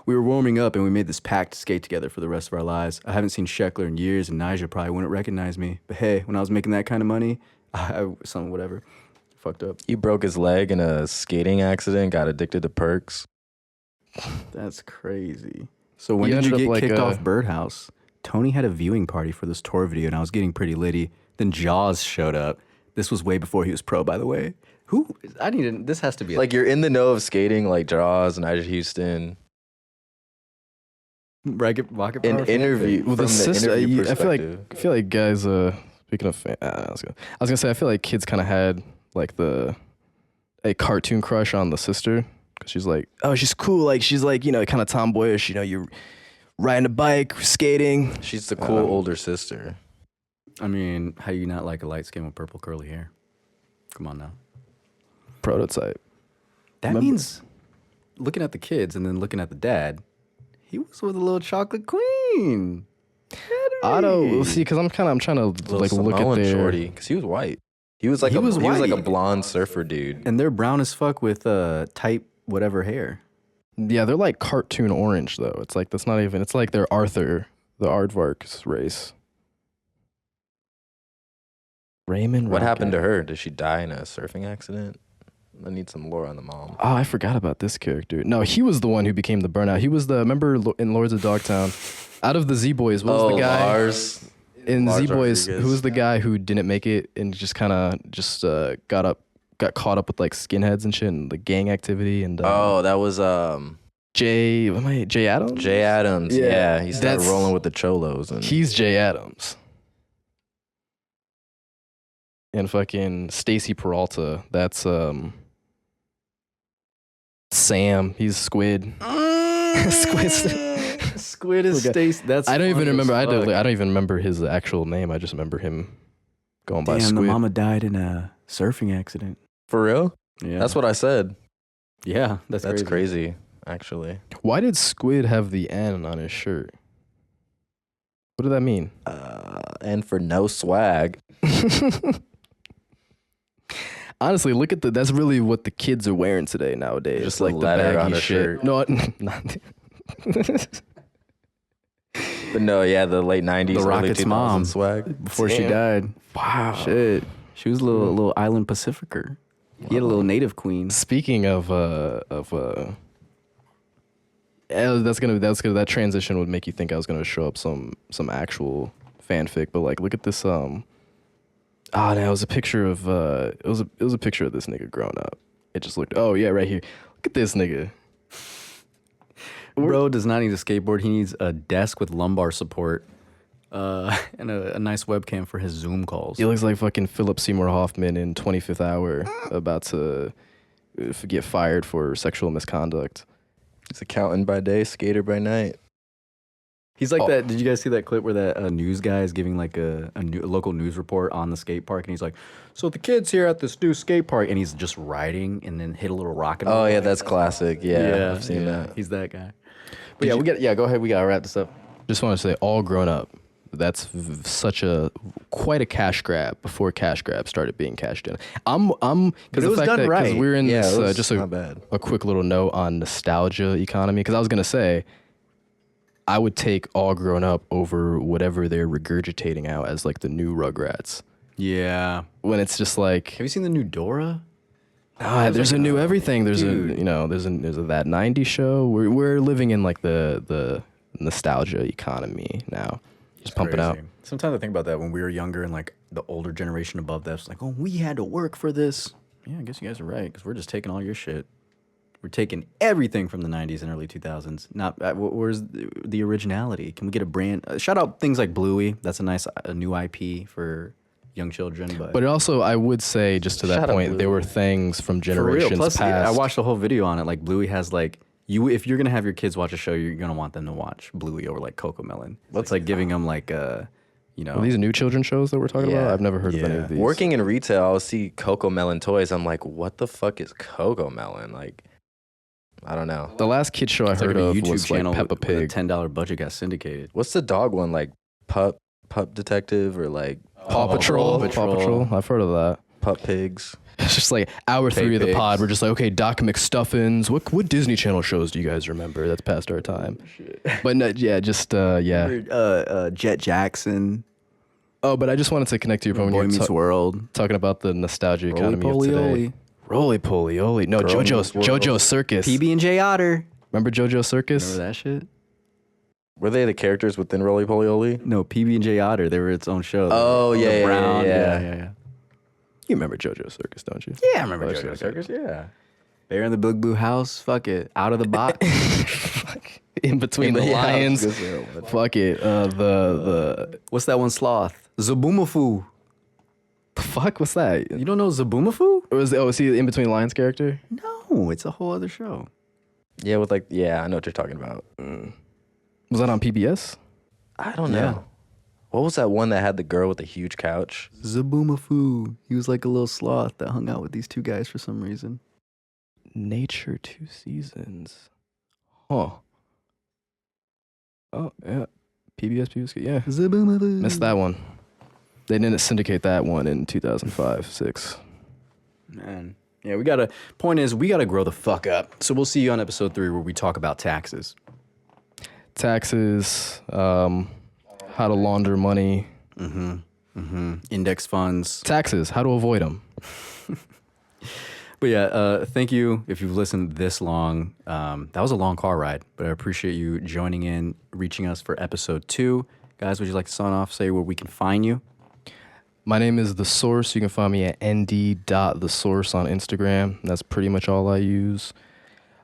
We were warming up and we made this pact to skate together for the rest of our lives. I haven't seen Sheckler in years and Nija probably wouldn't recognize me. But hey, when I was making that kind of money, whatever. Fucked up. He broke his leg in a skating accident, got addicted to perks. That's crazy. So when You did you ended get up kicked like off Birdhouse? Tony had a viewing party for this tour video and I was getting pretty litty. Then Jaws showed up. This was way before he was pro, by the way. This has to be Like you're in the know of skating, like Jaws, Nigel Houston. Rocket An Power interview Well, from the the sister. interview I feel like perspective. guys. Speaking of, I was gonna say I feel like kids kind of had like a cartoon crush on the sister because she's like, oh, she's cool. Like she's like kind of tomboyish. You're riding a bike, skating. She's the cool older sister. I mean, how do you not like a light skin with purple curly hair? Come on now. Prototype. That means looking at the kids and then looking at the dad, he was with a little chocolate queen. Otto, see, because I'm trying to Little like look at Samoan their. shorty, because he was white. He was like He a was he was like a white. blonde surfer dude. And they're brown as fuck with tight whatever hair. Yeah, they're like cartoon orange though. It's like that's not even. It's like they're Arthur, the Aardvark's race. Raymond. What happened to Rocket. her? Did she die in a surfing accident? I need some lore on the mom. Oh, I forgot about this character. No, he was the one who became the burnout. He was remember in Lords of Dogtown, out of the Z Boys, what was the guy Lars. in Lars Z Boys? Rodriguez. Who was the guy who didn't make it and just kind of got caught up with like skinheads and shit and the gang activity and Oh, that was Jay Adams. Jay Adams. Yeah. Yeah, he started That's- rolling with the cholos and He's Jay Adams. And fucking Stacy Peralta. That's Sam. He's Squid. Squid is Stace. That's I don't even funny as remember. I fuck. don't even remember his actual name. I just remember him going by Damn, Squid. the mama died in a surfing accident. for real. Yeah, That's what I said. Yeah, That's crazy. Actually, Why did Squid have the N on his shirt? What did that mean? and for no swag. Honestly, look at that's really what the kids are wearing today nowadays. Just like a the letter baggy on a shit. shirt. No, not. But no, yeah, the late '90s, The early Rocket's 2000s mom. swag. Before she Damn. died. Wow. Shit, she was a little island Pacificer. He had a little native queen. Speaking of that transition would make you think I was gonna show up some actual fanfic, but like look at this no, it was a picture of it was a picture of this nigga growing up. It just looked yeah, right here. Look at this nigga. Bro does not need a skateboard. He needs a desk with lumbar support and a nice webcam for his Zoom calls. He looks like fucking Philip Seymour Hoffman in 25th Hour about to get fired for sexual misconduct. He's accountant by day, skater by night. He's like that. Did you guys see that clip where that news guy is giving like a local news report on the skate park? And he's like, so the kids here at this new skate park, and he's just riding and then hit a little rocket. Oh yeah, that's classic. Yeah, I've seen that. He's that guy. But go ahead. We got to wrap this up. Just want to say, all grown up. That's quite a cash grab before cash grab started being cashed in. I'm But because it the was fact done that right. we're in Yeah, this it was just not bad. a quick little note on nostalgia economy. Because I was gonna say, I would take all grown up over whatever they're regurgitating out as like the new Rugrats. Yeah. When it's just like, Have you seen the new Dora? there's a new everything. There's dude. there's a that '90s show. We're living in like the nostalgia economy now. Just pumping out. Crazy. Sometimes I think about that when we were younger and like the older generation above that was like, oh, we had to work for this. Yeah, I guess you guys are right because we're just taking all your shit. We're taking everything from the 90s and early 2000s. Not where's the originality? Can we get a brand? Shout out things like Bluey. That's a new IP for young children. But But also, I would say, just to that Shout out point, there Bluey. were things from for real. generations Plus, past. I watched the whole video on it. Like Bluey has like if you're gonna have your kids watch a show, you're gonna want them to watch Bluey over like Cocomelon. It's like giving them like Are these new children shows that we're talking about? I've never heard of any of these. Working in retail, I'll see Cocomelon toys. I'm like, what the fuck is Cocomelon? Like, I don't know. The last kid show I It's like heard a of YouTube was channel like Peppa with a Pig. $10 budget got syndicated. What's the dog one? Like Pup Detective or like Paw Patrol. Paw Paw Patrol. Patrol. I've heard of that. Pup Pigs? It's just like hour Pay 3 of the pigs. pod. We're just like, okay, Doc McStuffins. What Disney Channel shows do you guys remember? That's past our time. But no, yeah, just yeah. Jet Jackson, Oh, but I just wanted to connect to your point Boy when you Meets were World, talking about the nostalgia economy of today. Roly-poly-oly, Roly-poly-oly. No, Girl JoJo's Meets World. JoJo's Circus. PB&J Otter. Remember JoJo's Circus? Remember that shit? Were they the characters within Roly Poly Oly? No, PB&J Otter. They were its own show. Oh, The yeah, yeah, brown. yeah. You remember JoJo's Circus, don't you? Yeah, I remember Okay, JoJo's okay. Circus. Yeah. Bear in the Big Blue House. Fuck it. Out of the box. In between the Yeah, I was lions. gonna say, what? Fuck it. The What's that one sloth? Zaboomafoo. fuck. What's that? You don't know Zaboomafoo? Was he the in between lions character? No, it's a whole other show. Yeah, with like, I know what you're talking about. Was that on PBS? I don't know. Yeah. What was that one that had the girl with the huge couch? Zaboomafoo. He was like a little sloth that hung out with these two guys for some reason. Nature 2 seasons. Huh. Oh yeah. PBS. Yeah. Zaboomafoo. Missed that one. They didn't syndicate that one in 2005-6. Man. Yeah, point is, we gotta grow the fuck up. So we'll see you on episode 3 where we talk about taxes. Taxes, how to launder money. Index funds. Taxes, how to avoid them. But yeah, thank you if you've listened this long. That was a long car ride, but I appreciate you joining in, reaching us for episode 2. Guys, would you like to sign off, say where we can find you? My name is The Source. You can find me at nd.thesource on Instagram. That's pretty much all I use.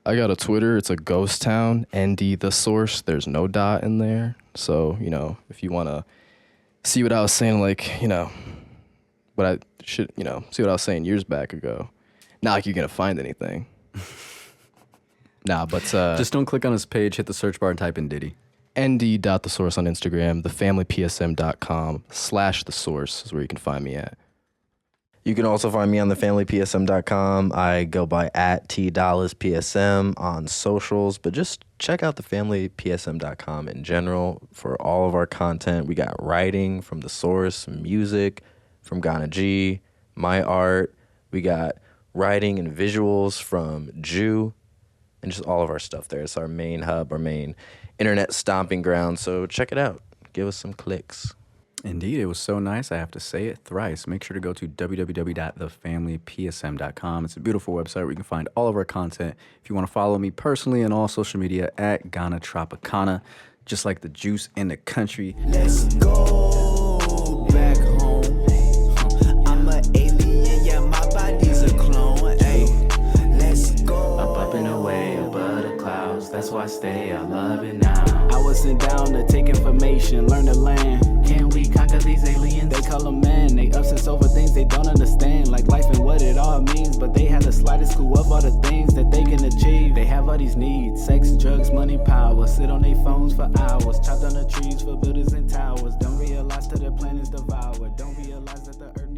I got a Twitter. It's a ghost town, nd.thesource. There's no dot in there. So, if you want to see what I was saying, what I should, see what I was saying years back ago. Not like you're going to find anything. Nah, but Just don't click on his page, hit the search bar, and type in Diddy. nd.thesource on Instagram, thefamilypsm.com/thesource is where you can find me at. You can also find me on thefamilypsm.com. I go by at T-Dollaz PSM on socials, but just check out thefamilypsm.com in general for all of our content. We got writing from The Source, music from Ghana G, my art. We got writing and visuals from Jew, and just all of our stuff there. It's our main hub, our main internet stomping ground. So check it out. Give us some clicks. Indeed, it was so nice. I have to say it thrice. Make sure to go to www.thefamilypsm.com. It's a beautiful website where you can find all of our content. If you want to follow me personally on all social media at Ghana Tropicana, just like the juice in the country. Let's go back home. I'm an alien, yeah, my body's a clone. Ay, let's go. Up and away above the clouds. That's why I stay. I love it now. I wasn't down to take information, learn the land. Can we conquer these aliens? They call them man, they obsess over things they don't understand, like life and what it all means. But they have the slightest clue of all the things that they can achieve. They have all these needs: sex, drugs, money, power. Sit on their phones for hours, chop down the trees for buildings and towers. Don't realize till their plan is devoured. Don't realize that the earth